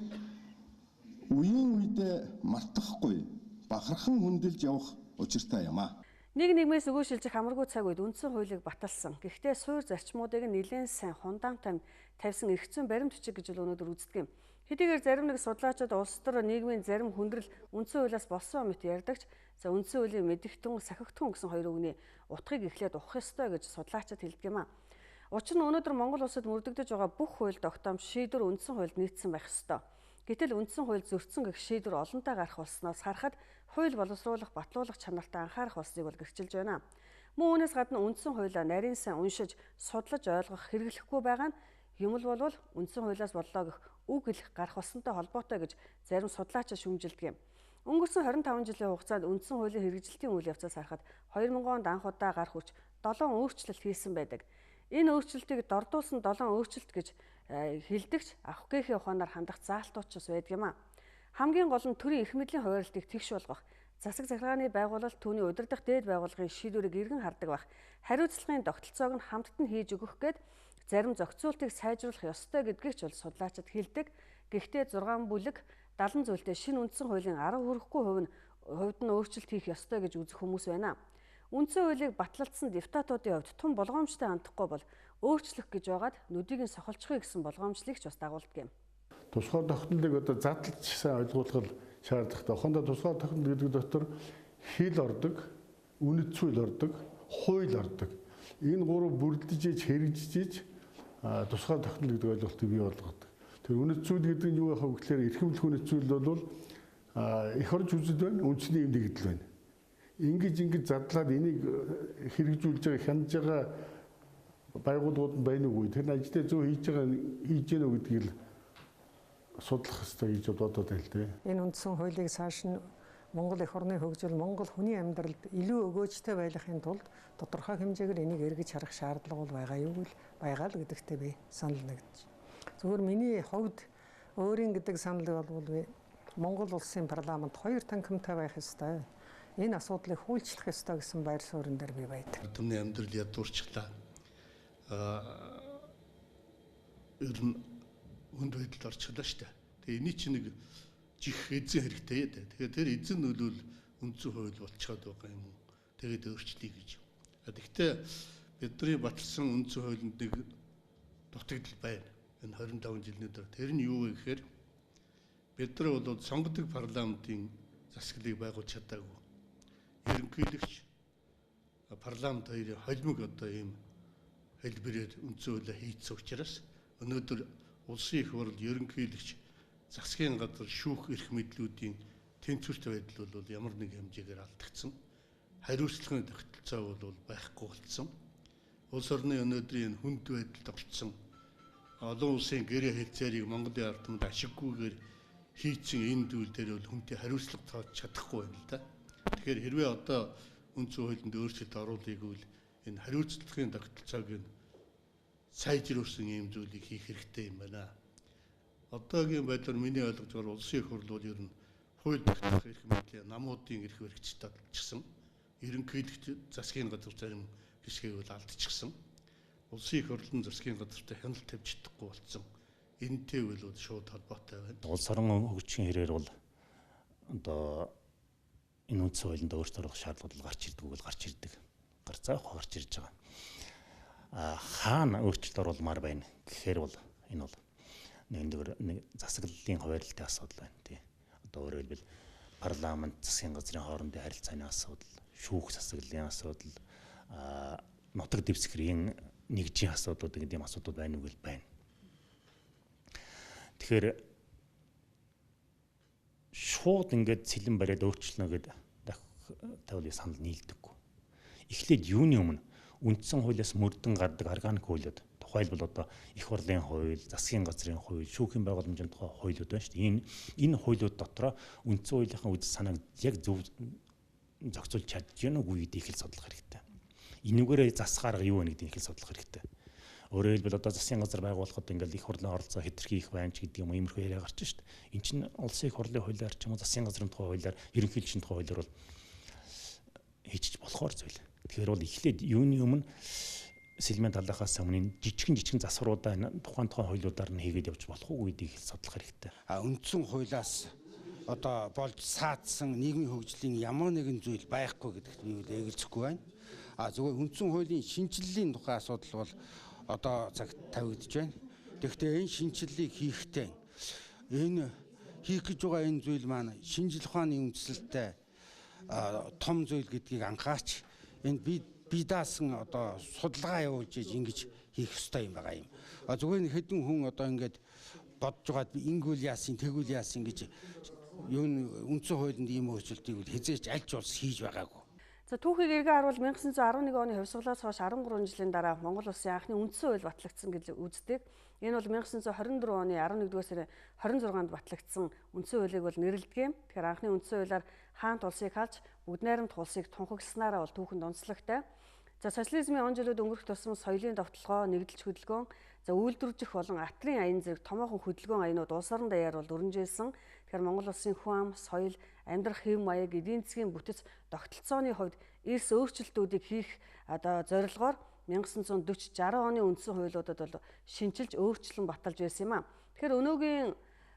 үеийн үедээ мартахгүй бахархан хүндэлж явах учиртай юм а. Нэг нэгмээс өгөө шилжих амаргүй цаг үед үндсэн хуулийг баталсан. Гэхдээ суур зарчмуудыг нэлээд сайн хундаамтай тавьсан эрх зүйн баримт бичиг гэж өнөөдөр үздэг юм. Хэдийгээр зарим нэг судлаачид улс төр нийгмийн зарим хүндрэл үндсэн хуулиас болсон мэт ярьдагч, за үндсэн хуулийн мэдэгтэн, сахигтэн гэсэн хоёр үгний утгыг эхлээд ухах ёстой гэж судлаачид хэлдэг юм а. Учир нь өнөөдөр Монгол улсад мөрдөгдөж байгаа бүх хууль тогтоомж шийдвэр үндсэн хуульд нийцсэн байх ёстой. Гэтэл үндсэн хууль зөрчсөн гэх шийдвэр олонтаа гарах болсноос харахад хууль боловсруулах, батлуулах чанартай анхаарах болсныг бол гэрчилж байна. Мөн үүнээс гадна үндсэн хуулиа нарийн сайн уншиж, судлаж ойлгох хэрэглэхгүй байгаа нь юм л болвол үндсэн хуулиас боллоо гэх үг хэлэх гарах болсонтой холбоотой гэж зарим судлаачид шүүмжилдэг юм. Өнгөрсөн 25 жилийн хугацаанд үндсэн хуулийн хэрэгжилтийн үйл явцаас харахад 2000 онд анх удаа гар хүрч 7 өөрчлөлт хийсэн байдаг. Энэ өөрчлөлтийг дордуулсан 7 өөрчлөлт гэж хэлдэгч авах гээхийн ухаанаар хандах заалтууд ч байдаг юм а. Хамгийн гол нь төрийн эрх мэдлийн хуваарлтыг тэгш болгох, засаг захиргааны байгуулалт түүний удирдах дээд байгууллагын шийдвэрийг эргэн хардаг байх, хариуцлагын тогтолцоог нь хамтд нь хийж өгөх гээд зарим зохицуултыг сайжруулах ёстой гэдгийг ч бол судлаачид хэлдэг. Гэхдээ 6 бүлэг 70 зүйлтэй шинэ үндсэн хуулийн 10 хүрэхгүй хувьд нь өөрчлөлт хийх ёстой гэж үзэх хүмүүс байна. Үндсэн хуулийг батлалцсан депутатуудын хувьд тун болгоомжтой хандахгүй бол өөрчлөх гэж байгаад нүдийг нь сохолцохыг гэсэн болгоомжлыг ч бас дагуулдаг юм. Тусгай тогтнолыг одоо задлж сайн ойлгуулах шаардлагатай. Ухаандаа тусгай тогтнол гэдэг дотор хил ордог, үнэт зүйл ордог, хууль ордог. Энэ гурав бүрдэж иж хэрэгжиж тусгай тогтнол гэдэг ойлголтыг бий болгодог. Тэр үнэт зүйл гэдэг нь юу байх вэ гэхээр эрхэмлэх үнэт зүйл бол эх орж үзэл байна, үндэсний эм нэгдэл байна. Ингэж задлаад энийг хэрэгжүүлж байгаа хянаж байгаа байгууллагууд нь байна уугүй. Тэр ажлаа зөв хийж гэнэ үү гэдгийг л судлах хэрэгтэй гэж бодоод байна л дээ. Энэ үндсэн хуулийг цааш нь Монгол эх орны хөгжил, Монгол хүний амьдралд илүү өгөөжтэй байхын тулд тодорхой хэмжээгээр энийг эргэж харах шаардлага бол байгаа юу л байгаа л гэдэгтээ би санал нэгдэж. Зөвхөн миний хувьд өөрийн гэдэг санал бол би Монгол улсын парламент хоёр танхимтай байх ёстой. Энэ асуудлыг хүлчлэх ёстой гэсэн байр суурин дээр би байдаг. Түмний амьдрал ядуурчлаа. Ер нь хүнд байдалд орчихлоо шүү дээ. Тэгээ эний чинь нэг жих эзэн хэрэгтэй дээ. Тэгэхээр тэр эзэн нөлөөл үндсэн хууль болчиход байгаа юм уу? Тэгээд өөрчлөе гэж. Гэхдээ бидний батлсан үндсэн хуулинд нэг дутагдал байна. Энэ 25 жилийн дараа. Тэр нь юу вэ гэхээр бид нар бол сонгодог парламентын засаглалыг байгуулж чадаагүй. Ерөнхийлөгч парламент хоёрын холимог одоо ийм хэлбэрээр үндсэн хуулиа хийцсэн учраас өнөөдөр улсын их хурлд ерөнхийлөгч засгийн газар шүүх эрх мэдлүүдийн тэнцвэрт байдал бол ямар нэг хэмжээгээр алдагдсан. Хариуцлагын тогтолцоо бол байхгүй болцсон. Улс орны өнөөдрийн хүнд байдалд орцсон олон улсын гэрээ хэлцээрийг Монголын ард түмэнд ашиггүйгээр хийцэн энэ зүйл дээр бол хүнтэй хариуцлага тоож чадахгүй байна л да. Тэгэхээр хэрвээ одоо үндсэн хуулинд өөрчлөлт оруулъя гэвэл энэ хариуцлагын тогтолцоог нь сайжруулсан ийм зүйлийг хийх хэрэгтэй юм байна. Одоогийн байдлаар миний ойлгож байгаа улсын их хурл бол ер нь хууль тогтоох эрх мэдлийн намуудын эрх баригчдад алдчихсан. Ерөнхийлөгч засгийн газар зарим хэсгийг бол алдчихсан. Улсын их хурлын засгийн газартай хяналт тавьж чадахгүй болсон. Энэтэй бол шууд холбоотой байна. Улс орон хөгжихийн хэрээр бол одоо энэ үндсэн хуулинд өөрчлөлт оруулах шаардлага гарч ирдэг бол гарч ирдэг. Гарцаах гарч ирж байгаа. Хаана өөрчлөлт оруулмаар байна гэхээр бол энэ бол нэг засаглалын хуваарлтын асуудал байна тий. Одоо өөрөөр хэлбэл парламент засгийн газрын хоорондын харилцааны асуудал, шүүх засаглалын асуудал, нутаг дэвсгэрийн нэгжийн асуудлууд гэдэг юм асуудал байна уу гэл байна. Тэгэхээр шууд ингээд цэлэн бариад өөрчлөнө гэдэг тавлын санал нийлдэггүй. Эхлээд юуны өмнө үндсэн хуулиас мөрдөн гардаг органик хуулиуд тухайлбал одоо их хурлын хууль, засгийн газрын хууль, шүүхийн байгууламжийн тухай хуулиуд байна шүү дээ. Энэ хуулиуд дотор үндсэн хуулийнхаа үйл санааг яг зөв зохицуулж чадж гэнэ үгүй гэдгийг их судлах хэрэгтэй. Энүүгээрээ засах арга юу вэ гэдгийг их судлах хэрэгтэй. Өөрөөр хэлбэл одоо засгийн газар байгуулахад ингээл их хурлын оролцоо хэтэрхий их байна ч гэдэг юм иймэрхүү яриа гарч шүү дээ. Энд чинь улсын их хурлын хуулиар ч юм уу засгийн газрын тухай хуулиар, ерөнхийлөгчийн тухай хуулиар бол хийчих болохоор зүйл. Тэгэхээр бол эхлээд юуны өмнө сэлмэн талахаас өмнө жижигэн засваруудаа тухайн хуулиудаар нь хийгээд явж болох уу гэдгийг судлах хэрэгтэй. Үндсэн хуулиас одоо болж саадсан нийгмийн хөгжлийн ямар нэгэн зүйл байхгүй гэдэгт би эгэлцэхгүй байна. Зөвхөн үндсэн хуулийн шинжилгэлийн тухай асуудал бол одоо цагт тавигдж байна. Тэгэхдээ энэ шинжилгээг хийхдээ энэ хийх гэж байгаа энэ зүйл маань шинжлэх ухааны үндэслэлтэй том зүйл гэдгийг анхаарч энэ би даасан одоо судалгаа явуулж ингэж хийх ёстой юм байгаа юм. Зөвхөн хэдэн хүн одоо ингэж бодж байгаад би ингэвэл яасан, тэгвэл яасан гэж юу үндсэн хуулинд ийм өөрчлөлтийг хязгаарч аль ч улс хийж байгаагүй. За түүхийг эргээ харуул 1911 оны хувьсгалаас хойш 13 жилийн дараа Монгол улсын анхны үндсэн хууль батлагдсан гэж үздэг. Энэ бол 1924 оны 11-р сарын 26-нд батлагдсан үндсэн хуулийг бол нэрлэдэг юм. Тэгэхээр анхны үндсэн хуулиар хаант улсыг халж бүгд найрамд улсыг тунхагласнараа бол түүхэнд онцлогтой. За социализмын он жилүүд өнгөрөх тусам соёлын довтлогоо, нэгдэлч хөдөлгөөн, за үйлдвэржих болон атрын аян зэрэг томоохон хөдөлгөөн аянууд улс орон даяар бол дүрмжилсэн. Тэгэхээр Монгол улсын хүн ам, соёл, амьдрах хэв маяг, эдийн засгийн бүтэц тогтолцооны хувьд эрс өөрчлөлтүүдийг хийх одоо зорилгоор 1940-60 оны үндсэн хуулиудад бол шинжилж өөрчлөн баталж байсан юм а. Тэгэхээр өнөөгийн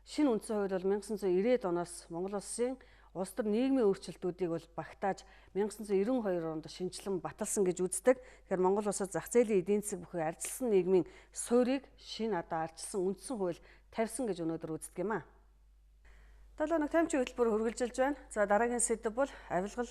шинэ үндсэн хууль бол 1990-ад оноос Монгол улсын улс төр нийгмийн өөрчлөлтүүдийг бол багтааж 1992 онд шинжилэн баталсан гэж үздэг. Тэгэхээр Монгол улсад зах зээлийн эдийн засаг бүхий арчилсан нийгмийн суурийг шинэ одоо арчилсан үндсэн хууль тавьсан гэж өнөөдөр үздэг юм а. 7 өнөг таймчийн хөтөлбөр үргэлжилж байна. За дараагийн сэдэв бол авилгал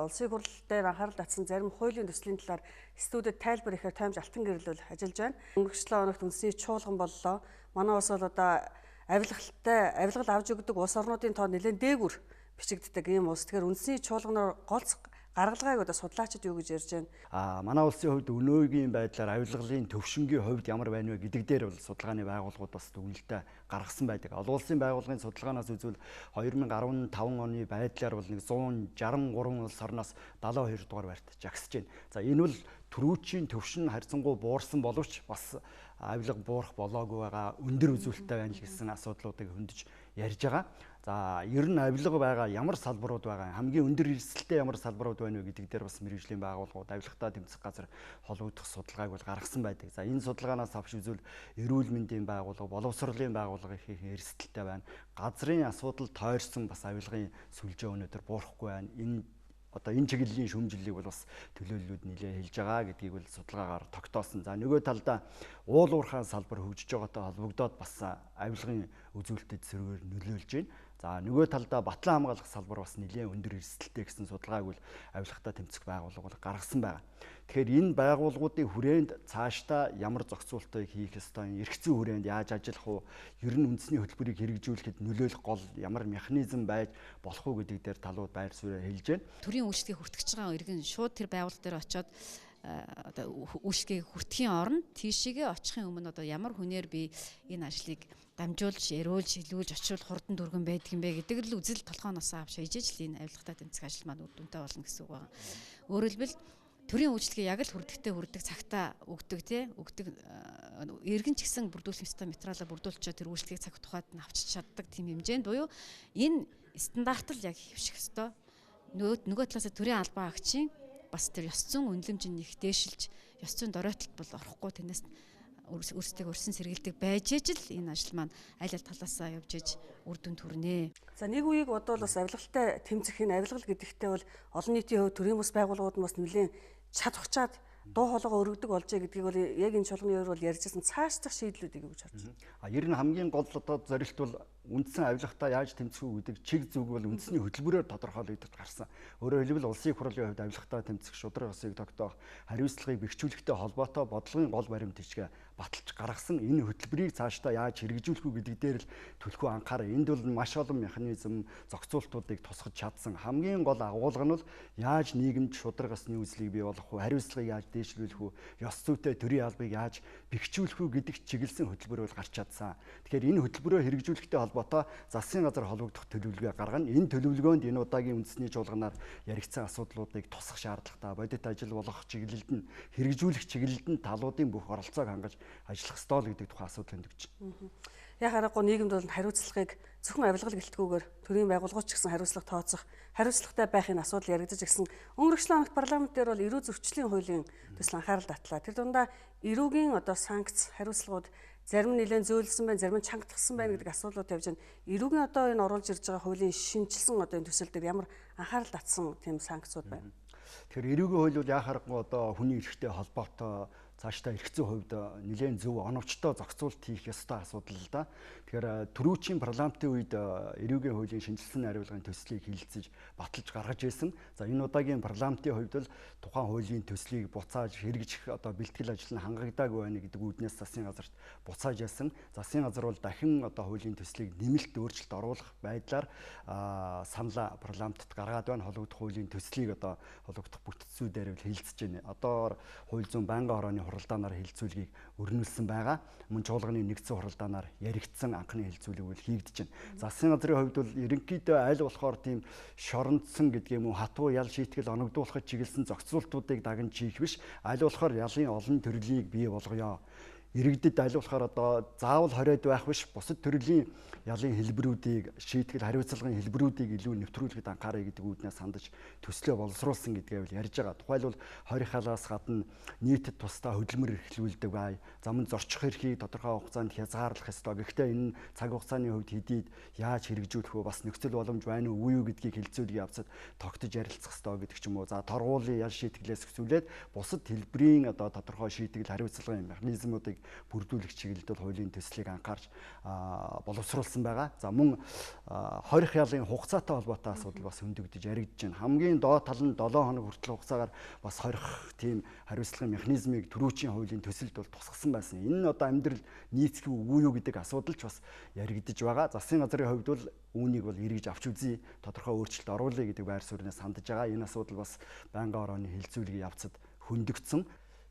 улсын хурал дээр анхаарал татсан зарим хуулийн төслийн талаар студид тайлбар ихээр таймж алтан гэрэл ажиллаж байна. Өнгөрсөн 7 өнөخت үндэсний чуулган боллоо. Манай улс бол одоо авилгал авж өгдөг улс орнуудын тоо нэлээд дээгүр бичигддэг ийм улс. Тэгэхээр үндэсний чуулганаар голц гаргалгааг одоо судлаачид юу гэж ярьж байна? Манай улсын хувьд өнөөгийн байдлаар авилгалын төвшингийн хувьд ямар байна вэ гэдэг дээр бол судалгааны байгууллагууд бас дүгнэлтээ гаргасан байдаг. Олон улсын байгууллагын судалгаанаас үзвэл 2015 оны байдлаар бол 163 улс орноос 72 дугаар байрт жагсаж байна. За энэ бол төрүүчийн төвшин харьцангуй буурсан боловч бас авилга буурах болоогүй байгаа, өндөр үзүүлэлттэй байна гэсэн асуудлуудыг хөндөж ярьж байгаа. За ер нь авилга байгаа ямар салбарууд байгаа, хамгийн өндөр эрсдэлтэй ямар салбарууд байна вэ гэдэг дээр бас мэргэжлийн байгууллагууд, авилгатай тэмцэх газар холбогдох судалгааг бол гаргасан байдаг. За энэ судалгаанаас авч үзвэл эрүүл мэндийн байгууллага, боловсролын байгууллага их эрсдэлтэй байна. Газрын асуудал тойрсон бас авилгын сүлжээ өнөөдөр буурахгүй байна. Энэ чиглэлийн шүүмжлэлийг бол бас төлөөллүүд нэлээд хэлж байгаа гэдгийг бол судалгаагаар тогтоосон. За нөгөө талдаа уул уурхайн салбар хөгжиж байгаатай холбогдоод бас авилгын үзүүлэлтэд зэргээр нөлөөлж байна. За нөгөө талдаа батлан хамгаалах салбар бас нэлээд өндөр эрсдэлтэй гэсэн судалгааг бол авилгатай тэмцэх байгууллага бол гаргасан байна. Тэгэхээр энэ байгууллагуудын хүрээнд цаашдаа ямар зохицуултыг хийх ёстой, эрх зүйн хүрээнд яаж ажиллах вэ? Ер нь үндэсний хөтөлбөрийг хэрэгжүүлэхэд нөлөөлөх гол ямар механизм байж болох уу гэдэг дээр талууд байр суурь хэлж байна. Төрийн үйлчлэгийг хүртгэж байгаа иргэн шууд тэр байгууллага дээр очиод одоо үйлчлэгийг хүртэхийн оронд тийшээгээ очихын өмнө одоо ямар хүнээр би энэ ажлыг дамжуулж, яриулж, илүүлж, очивол хурдан дүргэн байдаг юм бэ гэдэг л үзэл толгооноос авч ижиж л энэ авилгатай тэмцэх ажил маань үр дүнтэй болно гэсэн үг байна. Өөрөөр хэлбэл төрийн үйлчлэгийг яг л хүрдэг цагтаа өгдөг иргэн ч гэсэн бүрдүүлэх ёстой материалаа бүрдүүлчихээ тэр үйлчлэгийг цаг тухайд нь авчиж чаддаг тийм хэмжээнд буюу энэ стандарт л яг хэвших ёстой. Нөгөө талаас төрийн албан агчийн бас тэр ёс зүйн үнэлэмж нь их дээшилж, ёс зүйн доройтолд бол орохгүй тэрнээс өөрсдөө өрсөн сэргийлдэг байж ижил энэ ажил маань аль талаасаа явж иж үр дүнд хүрнэ. За нэг үеийг бодвол бас авилгалтай тэмцэх энэ авилгал гэдэгтээ бол олон нийтийн хувьд төрийн бас байгууллагууд нь бас нэлээд чадварчаад дуу хоолойгоо өргөдөг болжээ гэдгийг бол яг энэ чуулганы өөр бол ярьжсэн цаашдах шийдлүүдийг өгч харж байна. Ер нь хамгийн гол одоо зорилт бол үндсэн авилгатаа яаж тэмцэх үү гэдэг чиг зүг бол үндэсний хөтөлбөрөөр тодорхойлогдож гарсан. Өөрөөр хэлбэл улсын их хурлын хувьд авилгатаа тэмцэх шудраг ёсыг тогтоох, хариуцлагыг бэхжүүлэхтэй холбоотой бодлогын гол баримт бичгээ баталж гаргасан. Энэ хөтөлбөрийг цаашдаа яаж хэрэгжүүлэх үү гэдэг дээр л төлхөө анхаараа. Энд бол маш олон механизм, зохицуултуудыг тусгаж чадсан. Хамгийн гол агуулга нь бол яаж нийгэмд шудраг ёсны үзлийг бий болгох вэ? Хариуцлагыг яаж дээшлүүлэх вэ? Ёс зүйтэй төрийн албыг яаж бэхжүүлэх үү гэдэг чиглэсэн хөтөлбөр бол гарч чадсан. Тэгэхээр энэ хөтөлбөрөө хэрэгжүүлэхтэй холбоотой засгийн газар холбогдох төлөвлөгөө гаргана. Энэ төлөвлөгөөнд энэ удаагийн үндэсний чуулганаар яригдсан асуудлуудыг тусах шаардлагатай. Бодит ажил болох чиглэлд нь хэрэгжүүлэх чиглэлд нь талуудын бүх оролцоог хангаж ажиллах ёстой л гэдэг тухайн асуудал хөндөгч байна. Яг харахгүй нийгэмд бол хариуцлагыг зөвхөн авилгал гэлтгүүгээр төрийн байгууллагууд ч гэсэн хариуцлага тооцох, хариуцлагатай байхын асуудал яригдаж ирсэн. Өнгөрсөн оногт парламент дээр бол эрүү зөрчлийн хуулийн төсөл анхаарал татлаа. Тэр дундаа эрүүгийн одоо санкц хариуцлагууд зарим нь нэлээд зөөлсөн байна, зарим нь чангатгсан байна гэдэг асуудлууд явж байна. Эрүүгийн одоо энэ оруулж ирж байгаа хуулийн шинжилсэн одоо энэ төсөл дээр ямар анхаарал татсан тийм санкцууд байна. Тэгэхээр эрүүгийн хууль бол яхаарахгүй одоо хүний эрхтэй холбоотой цаашдаа эрх зүйн хувьд нэлээд зөв оновчтой зохицуулт хийх ёстой асуудал л да. Тэгэхээр түрүүчийн парламентын үед эрүүгийн хуулийн шинжилсэн хариулгын төслийг хэлэлцэж баталж гаргаж ирсэн. За энэ удаагийн парламентын хувьд бол тухайн хуулийн төслийг буцааж хэрэгжих одоо бэлтгэл ажил нь хангагдаагүй байна гэдэг үүднээс засгийн газарт буцааж яасан. Засгийн газар бол дахин одоо хуулийн төслийг нэмэлт өөрчлөлт оруулах байдлаар санал парламентт гаргаад байна. Холбогдох хуулийн төслийг одоо холбогдох бүтцүүдээр хэлэлцэж байна. Одоо хууль зүйн байнгын хорооны хуралдаанаар хэлэлцүүлгийг өрнүүлсэн байгаа. Мөн чуулганы нэгдсэн хуралдаанаар яригдсан анхны хэлэлцүүлэг бол хийгдэж байна. Засгийн газрын хувьд бол ерөнхийдөө аль болохоор тийм шорондсон гэдэг юм уу хатуу ял шийтгэл оногдуулахад чиглэсэн зохицуултуудыг даган чийх биш. Аль болохоор ялын олон төрлийг бий болгоё. Иргэдэд аль болохоор одоо заавал хориод байх биш, бусад төрлийн ялын хэлбэрүүдийг шийтгэл хариуцлагын хэлбэрүүдийг илүү нэвтрүүлэхэд анхаарай гэдэг үүднээс хандаж төслөө боловсруулсан гэдгээ бол ярьж байгаа. Тухайлбал хорих халаас гадна нийтэд тусдаа хөдөлмөр эрхлүүлдэг бай, замд зорчих эрхийг тодорхой хугацаанд хязгаарлах ёстой. Гэхдээ энэ цаг хугацааны хувьд хэдийд яаж хэрэгжүүлэх вэ? Бас нөхцөл боломж байна уу, үгүй юу гэдгийг хэлэлцүүлгийг явцад тогтож ярилцах ёстой гэдэг ч юм уу. За торгуулийн ял шийтгэлээс өсвөлээд бусад хэлбэрийн одоо тодорхой шийтгэл хариуцлагын механизмуудыг бүрдүүлэх чиглэлд хуулийн төслийг анхаарч боловсруулсан байгаа. За мөн хорих ялын хугацаатай холбоотой асуудал бас хөндөгдөж яригдж байна. Хамгийн доод тал нь 7 хоног хүртэл хугацаагаар бас хорих тийм хариуцлагын механизмыг түрүүчийн хуулийн төсөлд бол тусгасан байсан. Энэ нь одоо амьдрал нийцэх үгүй юу гэдэг асуудал ч бас яригдж байгаа. Засгийн газрын хувьд бол үүнийг бол эргэж авч үзье, тодорхой өөрчлөлт оруулъя гэдэг байр сууриас хандж байгаа. Энэ асуудал бас байнгын орооны хилцүүлгийн явцад хөндөгдсөн.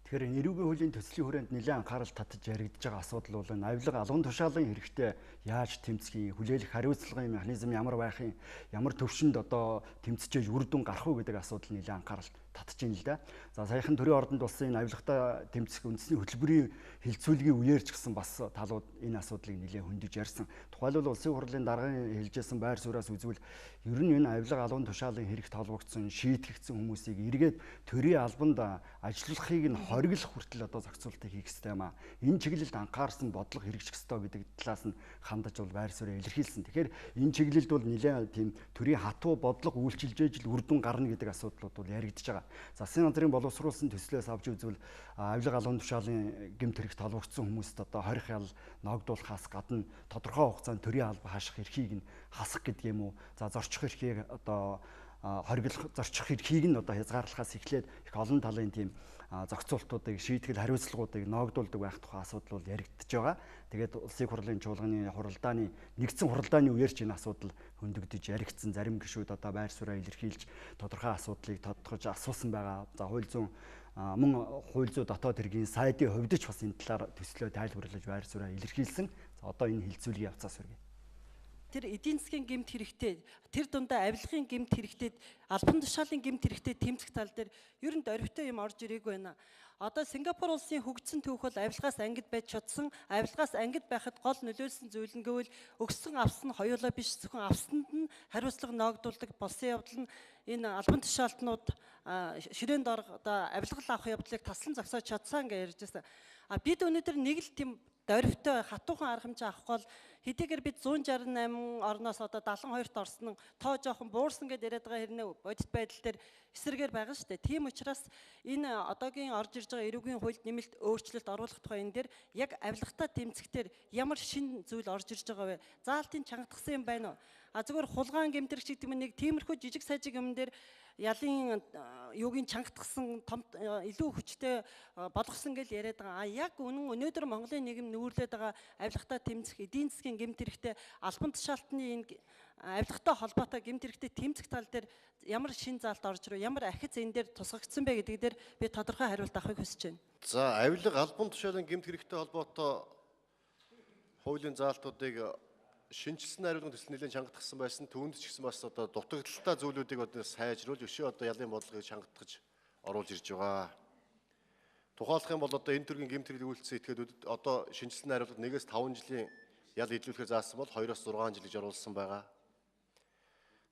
Тэгэхээр эрүүгийн хуулийн төслийн хүрээнд нэлээд анхаарал татаж яригдж байгаа асуудал бол авилга алган тушаалын хэрэгтэй яаж тэмцэхийн, хүлээлт хариуцлагын механизм ямар байхын, ямар төвшөнд одоо тэмцэж үр дүн гарах уу гэдэг асуудал нэлээд анхаарал татж байна л да. За саяхан төрийн ордонд болсон энэ авилгатай тэмцэх үндэсний хөтөлбөрийн хилцүүлгийн үеэр ч гэсэн бас талууд энэ асуудлыг нэлээд хөндөж ярьсан. Тухайлбал улсын хурлын даргын хэлжсэн байр сууриас үзвэл ер нь энэ авилга албан тушаалын хэрэгт холбогдсон шийтгэгдсэн хүмүүсийг эргээд төрийн албанд ажиллахыг нь хориглох хүртэл одоо зохицуултыг хийх ёстой юм а. Энэ чиглэлд анхаарсан бодлого хэрэгжих ёстой гэдэг талаас нь хандаж бол байр суурь илэрхийлсэн. Тэгэхээр энэ чиглэлд бол нэлээд тийм төрийн хатуу бодлого үйлчилж ижил үр дүн гарна гэдэг асуудлууд бол яригдж байгаа. Засгийн газрын боловсруулсан төслөөс авч үзвэл авилга албан тушаалын гэмт хэрэгт холбогдсон хүмүүст одоо хорих ял ногдуулахаас гадна тодорхой хугацаанд төрийн алба хааших эрхийг нь хасах гэдэг юм уу. За зорчих эрхийг одоо хориглох зорчих эрхийг нь одоо хязгаарлахаас эхлээд их олон талын тийм зохицуултуудыг шийтгэл хариуцлагуудыг ногдуулдаг байх тухай асуудал бол яригдж байгаа. Тэгээд улсын хурлын чуулганы хуралдааны нэгдсэн хуралдааны үеэр ч энэ асуудал хөндөгдөж яригдсан. Зарим гишүүд одоо байр сууриа илэрхийлж тодорхой асуудлыг тодтогч асуусан байгаа. За хууль зүйн мөн хууль зүйн дотоод хэргийн сайдын хувьд ч бас энэ талаар төслөө тайлбарлаж байр сууриа илэрхийлсэн. За одоо энэ хилцүүлгийн явцаас үргэлж тэр эдийн засгийн гэмт хэрэгтэй, тэр дундаа авилгын гэмт хэрэгтэй, албан тушаалын гэмт хэрэгтэй тэмцэх тал дээр ер нь дөрвтэй юм орж ирээгүй байна. Одоо Сингапур улсын хөгжсөн түүх бол авилгаас ангид байж чадсан, авилгаас ангид байхад гол нөлөөлсөн зүйл нь гэвэл өгсөн авсан нь хоёулаа биш, зөвхөн авсанд нь хариуцлага ногдуулдаг болсон явдал нь энэ албан тушаалтнууд ширээнд ор одоо авилгал авах явдлыг таслан зогсоож чадсан гэж ярьж байсан. Бид өнөөдөр нэг л тийм дөрвтэй хатуухан арга хэмжээ авахгүй бол хэдийгээр бид 168 орноос одоо 72-т орсон нь тоо жоохон буурсан гэдээ яриад байгаа хэрнээ бодит байдал дээр эсрэгээр байгаа шүү дээ. Тийм учраас энэ одоогийн орж ирж байгаа эрүүгийн хуульд нэмэлт өөрчлөлт оруулах тухай энэ дээр яг авилгатай тэмцэхтэр ямар шин зүйл орж ирж байгаа вэ? Заалтын чангатгсан юм байна уу? Зүгээр хулгаан гэмтэрч гэдэг нь нэг тиймэрхүү жижиг сажиг юм дээр ялын юугийн чангатгсан том илүү хүчтэй болгосон гэж яриад байгаа. Яг өнөөдөр Монголын нийгэм нүүрлээд байгаа авилгатай тэмцэх эдийн засгийн гэмт хэрэгтэй албан тушаалтны энэ авилгатай холбоотой гэмт хэрэгтэй тэмцэх тал дээр ямар шин заалт орж ирв, ямар ахиц энэ дээр тусгагдсан бэ гэдэг дээр би тодорхой хариулт авахыг хүсэж байна. За авилга албан тушаалын гэмт хэрэгтэй холбоотой хуулийн заалтуудыг шинжилсэн хариулгын төсөл нэлээд чангатгсан байсан. Түүнд ч гэсэн бас одоо дутагдaltaй зүйлүүдийг одоо сайжруулж өшөө одоо ялын бодлогыг чангатгаж оруулж ирж байгаа. Тухайлах юм бол одоо энэ төрлийн гэмт хэрэг үйлчлсэн этгээдүүдэд одоо шинжилсэн хариулгад 1-5 жилийн ял идэвхтэй заасан бол 2-6 жил гэж оруулсан байгаа.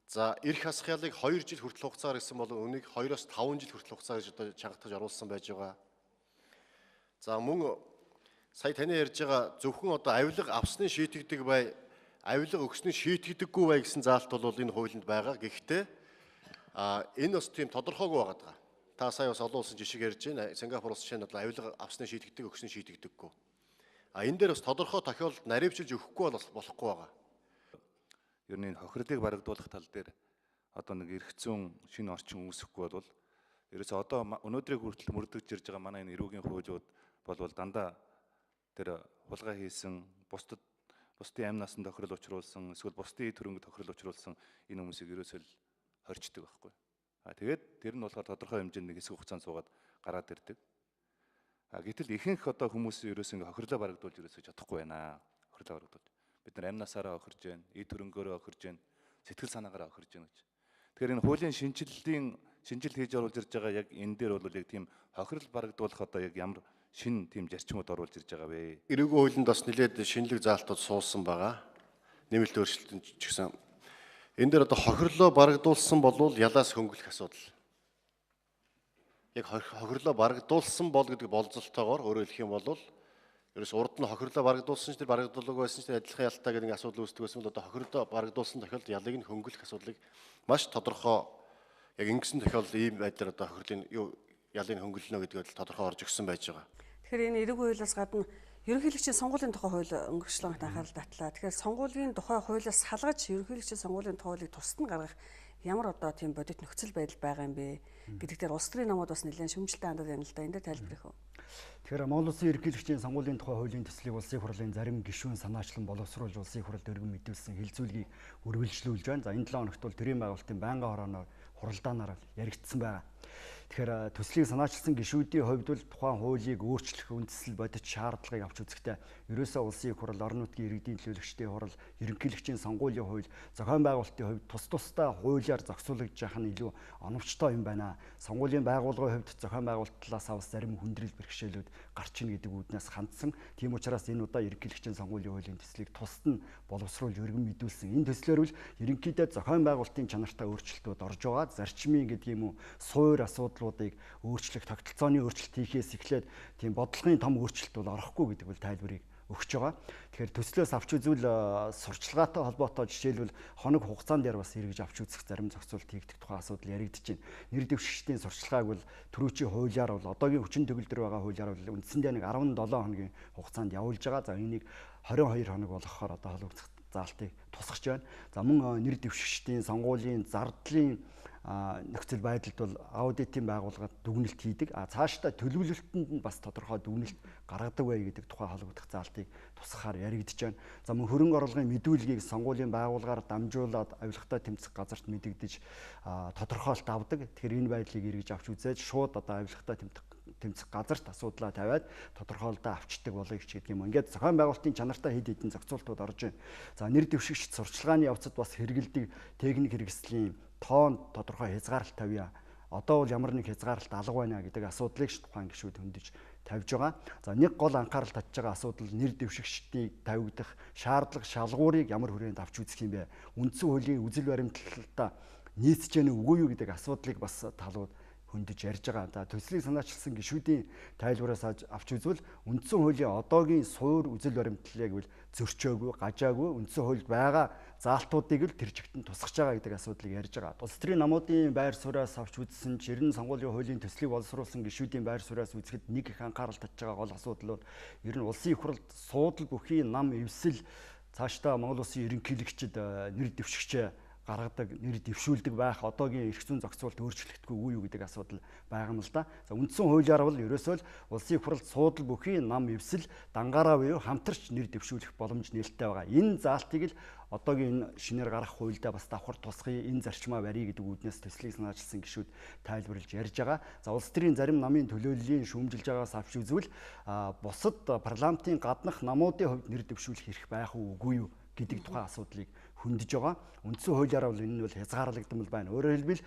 За эрх хасах ялыг 2 жил хүртэл хугацаар гэсэн бол үнийг 2-5 жил хүртэл хугацаар гэж одоо чангатгаж оруулсан байж байгаа. За мөн сая таны ярьж байгаа зөвхөн одоо авилга авсны шийтгэдэг бай авилга өгснөний шийтгэдэггүй бай гэсэн заалт бол энэ хуулинд байгаа. Гэхдээ энэ бас тийм тодорхойгүй байгаа. Та сая бас олон улсын жишээ ярьж байна. Сингапур улс жишээ нь авилга авсны шийтгэдэг, өгснөний шийтгэдэггүй. Энэ дээр бас тодорхой тохиолдолд наривчилж өгөхгүй болохгүй байгаа. Ер нь хохирлыг барагдуулах тал дээр одоо нэг эрх зүйн шинэ орчин үүсэхгүй бол ерөөсөө одоо өнөөдрийг хүртэл мөрдөгж ирж байгаа манай энэ эрүүгийн хуулиуд бол дандаа тэр хулгай хийсэн бусдын амь насанд тохирол учруулсан эсвэл бусдын төрөнгөд тохирол учруулсан энэ хүмүүсийг ерөөсөө л хорчдөг байхгүй. Тэгээд тэр нь болохоор тодорхой хэмжээнд нэг хэсэг хугацаанд суугаад гараад ирдэг. Гэтэл ихэнх одоо хүмүүс ерөөсөө ингээ хохирлоо барагдуулж ерөөсөө чадахгүй байна. Хохирлоо барагдуулж. Бид нар амь насаараа хохирж байна, эд төрөнгөөрөө хохирж байна, сэтгэл санаагаараа хохирж байна гэж. Тэгэхээр энэ хуулийн шинжил хийж оруулж ирж байгаа яг энэ дээр бол яг тийм хохирол барагдуулах одоо яг ямар шин тийм зарчмууд оруулж ирж байгаа вэ? Эрүүгийн хуулинд бас нэлээд шинэлэг заалтууд суулсан байгаа. Нэмэлт өөрчлөлтөнд ч гэсэн энэ дээр одоо хохирлоо барагдуулсан бол ялаас хөнгөлөх асуудал. Яг хохирлоо барагдуулсан бол гэдэг болцолтойгоор өөрөөр хэлэх юм бол ерөөс урд нь хохирлоо барагдуулсан ч тэр барагдуулаагүй байсан ч тэр адилхан ялтай гэдэг нэг асуудал үүсдэг байсан бол одоо хохирлоо барагдуулсан тохиолдолд ялыг нь хөнгөлөх асуудлыг маш тодорхой яг ингэсэн тохиолдолд ийм байдлаар одоо хохирлын ялыг хөнгөлнө гэдэг нь тодорхой орж өгсөн байж байгаа. Тэгэхээр энэ эрүүгийн хуулиас гадна Ерөнхийлөгчийн сонгуулийн тухай хууль өнгөрчлөөнт анхаарал татлаа. Тэгэхээр сонгуулийн тухай хуулиас салгаж ерөнхийлөгчийн сонгуулийн тухай хуулийг тусад нь гаргах ямар одоо тийм бодит нөхцөл байдал байгаа юм бэ гэдэг дээр улс төрийн намууд бас нэлээд шүмжлэлтэй хандаад байна л да. Энд дээр тайлбарах уу? Тэгэхээр Монгол Улсын ерөнхийлөгчийн сонгуулийн тухай хуулийн төслийг улсын хурлын зарим гишүүн санаачлан боловсруулж улсын хуралд өргөн мэдүүлсэн хэлцүүлгийг үргэлжлүүлж байна. За энэ 7 хоногт бол төрийн байгуулалтын байнгын хорооноор хуралдаанаар яригдсан байна. Тэгэхээр төслийг санаачилсан гишүүдийн хувьд бол тухайн хуулийг өөрчлөх үндэслэл бодит шаардлагыг авч үзэхдээ ерөөсөө улсын хурал, орон нутгийн иргэдийн төлөөлөгчдийн хурал, ерөнхийлөгчийн сонгуулийн хууль, зохион байгуулалтын хувьд тус тусдаа хуулиар зохицуулагдж байгаа нь илүү оновчтой юм байна. Сонгуулийн байгууллагын хувьд зохион байгуулалт талаас авс зарим хүндрэл бэрхшээлүүд гарч ийн гэдэг үүднээс хандсан. Тийм учраас энэ удаа ерөнхийлөгчийн сонгуулийн хуулийн төслийг тусад нь боловсруулж өргөн мэдүүлсэн. Энэ төслөөр бол ерөнхийдөө зохион байгуулалтын чанартай өөрчлөлтүүд орж байгаа. Зарчмын гэдэг юм уу, суур асуудлуудыг өөрчлөх, тогтолцооны өөрчлөлт хийхээс эхлээд тийм бодлогын том өөрчлөлт бол орохгүй гэдэг бол тайлбарыг өгч байгаа. Тэгэхээр төслөөс авч үзвэл сурчлагаатай холбоотой жишээлбэл хоног хугацаанд дээр бас эргэж авч үзэх зарим зохицуулт хийгдэх тухай асуудал яригдж байна. Нэр дэвшигчдийн сурчлагааг бол түрүүчийн хуулиар бол одоогийн хүчин төгөлдөр байгаа хуулиар бол үндсэндээ нэг 17 хоногийн хугацаанд явуулж байгаа. За энийг 22 хоног болгохоор одоо холбогдох заалтыг тусгаж байна. За мөн нэр дэвшигчдийн сонгуулийн зардлын нөхцөл байдалд бол аудитын байгууллагад дүгнэлт хийдэг. Цаашдаа төлөвлөлтөнд нь бас тодорхой дүгнэлт гаргадаг бай гэдэг тухай холбогдох заалтыг тусгахаар яригдж байна. За мөн хөрөнгө оруулгын мэдүүлгийг сонгуулийн байгууллагаар дамжуулаад авилгатай тэмцэх газарт мэдэгдэж тодорхойлт авдаг. Тэгэхээр энэ байдлыг эргэж авч үзээд шууд одоо авилгатай тэмцэх газарт асуудлаа тавиад тодорхойлолтоо авчдаг болоё гэдэг юм. Ингээд зохион байгуулалтын чанартай хэд хэдэн зохицуултууд орж байна. За нэр дэвшигч сурчлагын явцад бас хэрэгэлдэг техник хэрэгслийн тоон тодорхой хязгаарлалт тавья. Одоо бол ямар нэг хязгаарлалт алга байна гэдэг асуудлыг тухайн гишүүд хөндөж тавьж байгаа. За нэг гол анхаарал татж байгаа асуудал нэр дэвшигчдийг тавигдах шаардлага шалгуурыг ямар хүрээнд авч үзэх юм бэ? Үндсэн хуулийн үзэл баримтлалтаа нийцж яана үгүй юу гэдэг асуудлыг бас талууд хөндөж ярьж байгаа. За төслийг санаачилсан гишүүдийн тайлбараас авч үзвэл үндсэн хуулийн одоогийн суур үзэл баримтлалыг бол зөрчөөгүй, гажаагүй, үндсэн хуульд байгаа заалтуудыг л тэр чигтэн тусгаж байгаа гэдэг асуудлыг ярьж байгаа. Улс төрийн намуудын байр сууриас авч үзсэн жирэн сонгуулийн хуулийн төслийг боловсруулсан гишүүдийн байр сууриас үзэхэд нэг их анхаарал татж байгаа гол асуудал бол ер нь улсын хурлд суудал бүхий нам эвсэл цаашдаа Монгол улсын ерөнхийлөгчд нэр дэвшигчээ гаргадаг, нэр дэвшүүлдэг байх одоогийн эрх зүйн зохицуулт өөрчлөгдөхгүй үгүй юу гэдэг асуудал байгаа юм л да. За үндсэн хуулиар бол ерөөсөө л улсын хурлд суудал бүхий нам эвсэл дангаараа буюу хамтарч нэр дэвшүүлэх боломж нээлттэй байгаа. Энэ заалтыг л одоогийн энэ шинээр гарах хуульдаа бас давхар тусгая, энэ зарчмаа барья гэдэг үүднээс төслийг санаачилсан гишүүд тайлбарлаж ярьж байгаа. За улс төрийн зарим намын төлөөллийн шүүмжилж байгаас авч үзвэл бусад парламентын гаднах намуудын хувьд нэр дэвшүүлэх эрх байх уу үгүй юу гэдэг тухайн асуудлыг хөндөж байгаа. Үндсэн хуулиараа бол энэ нь бол хязгаарлагдсан байна. Өөрөөр хэлбэл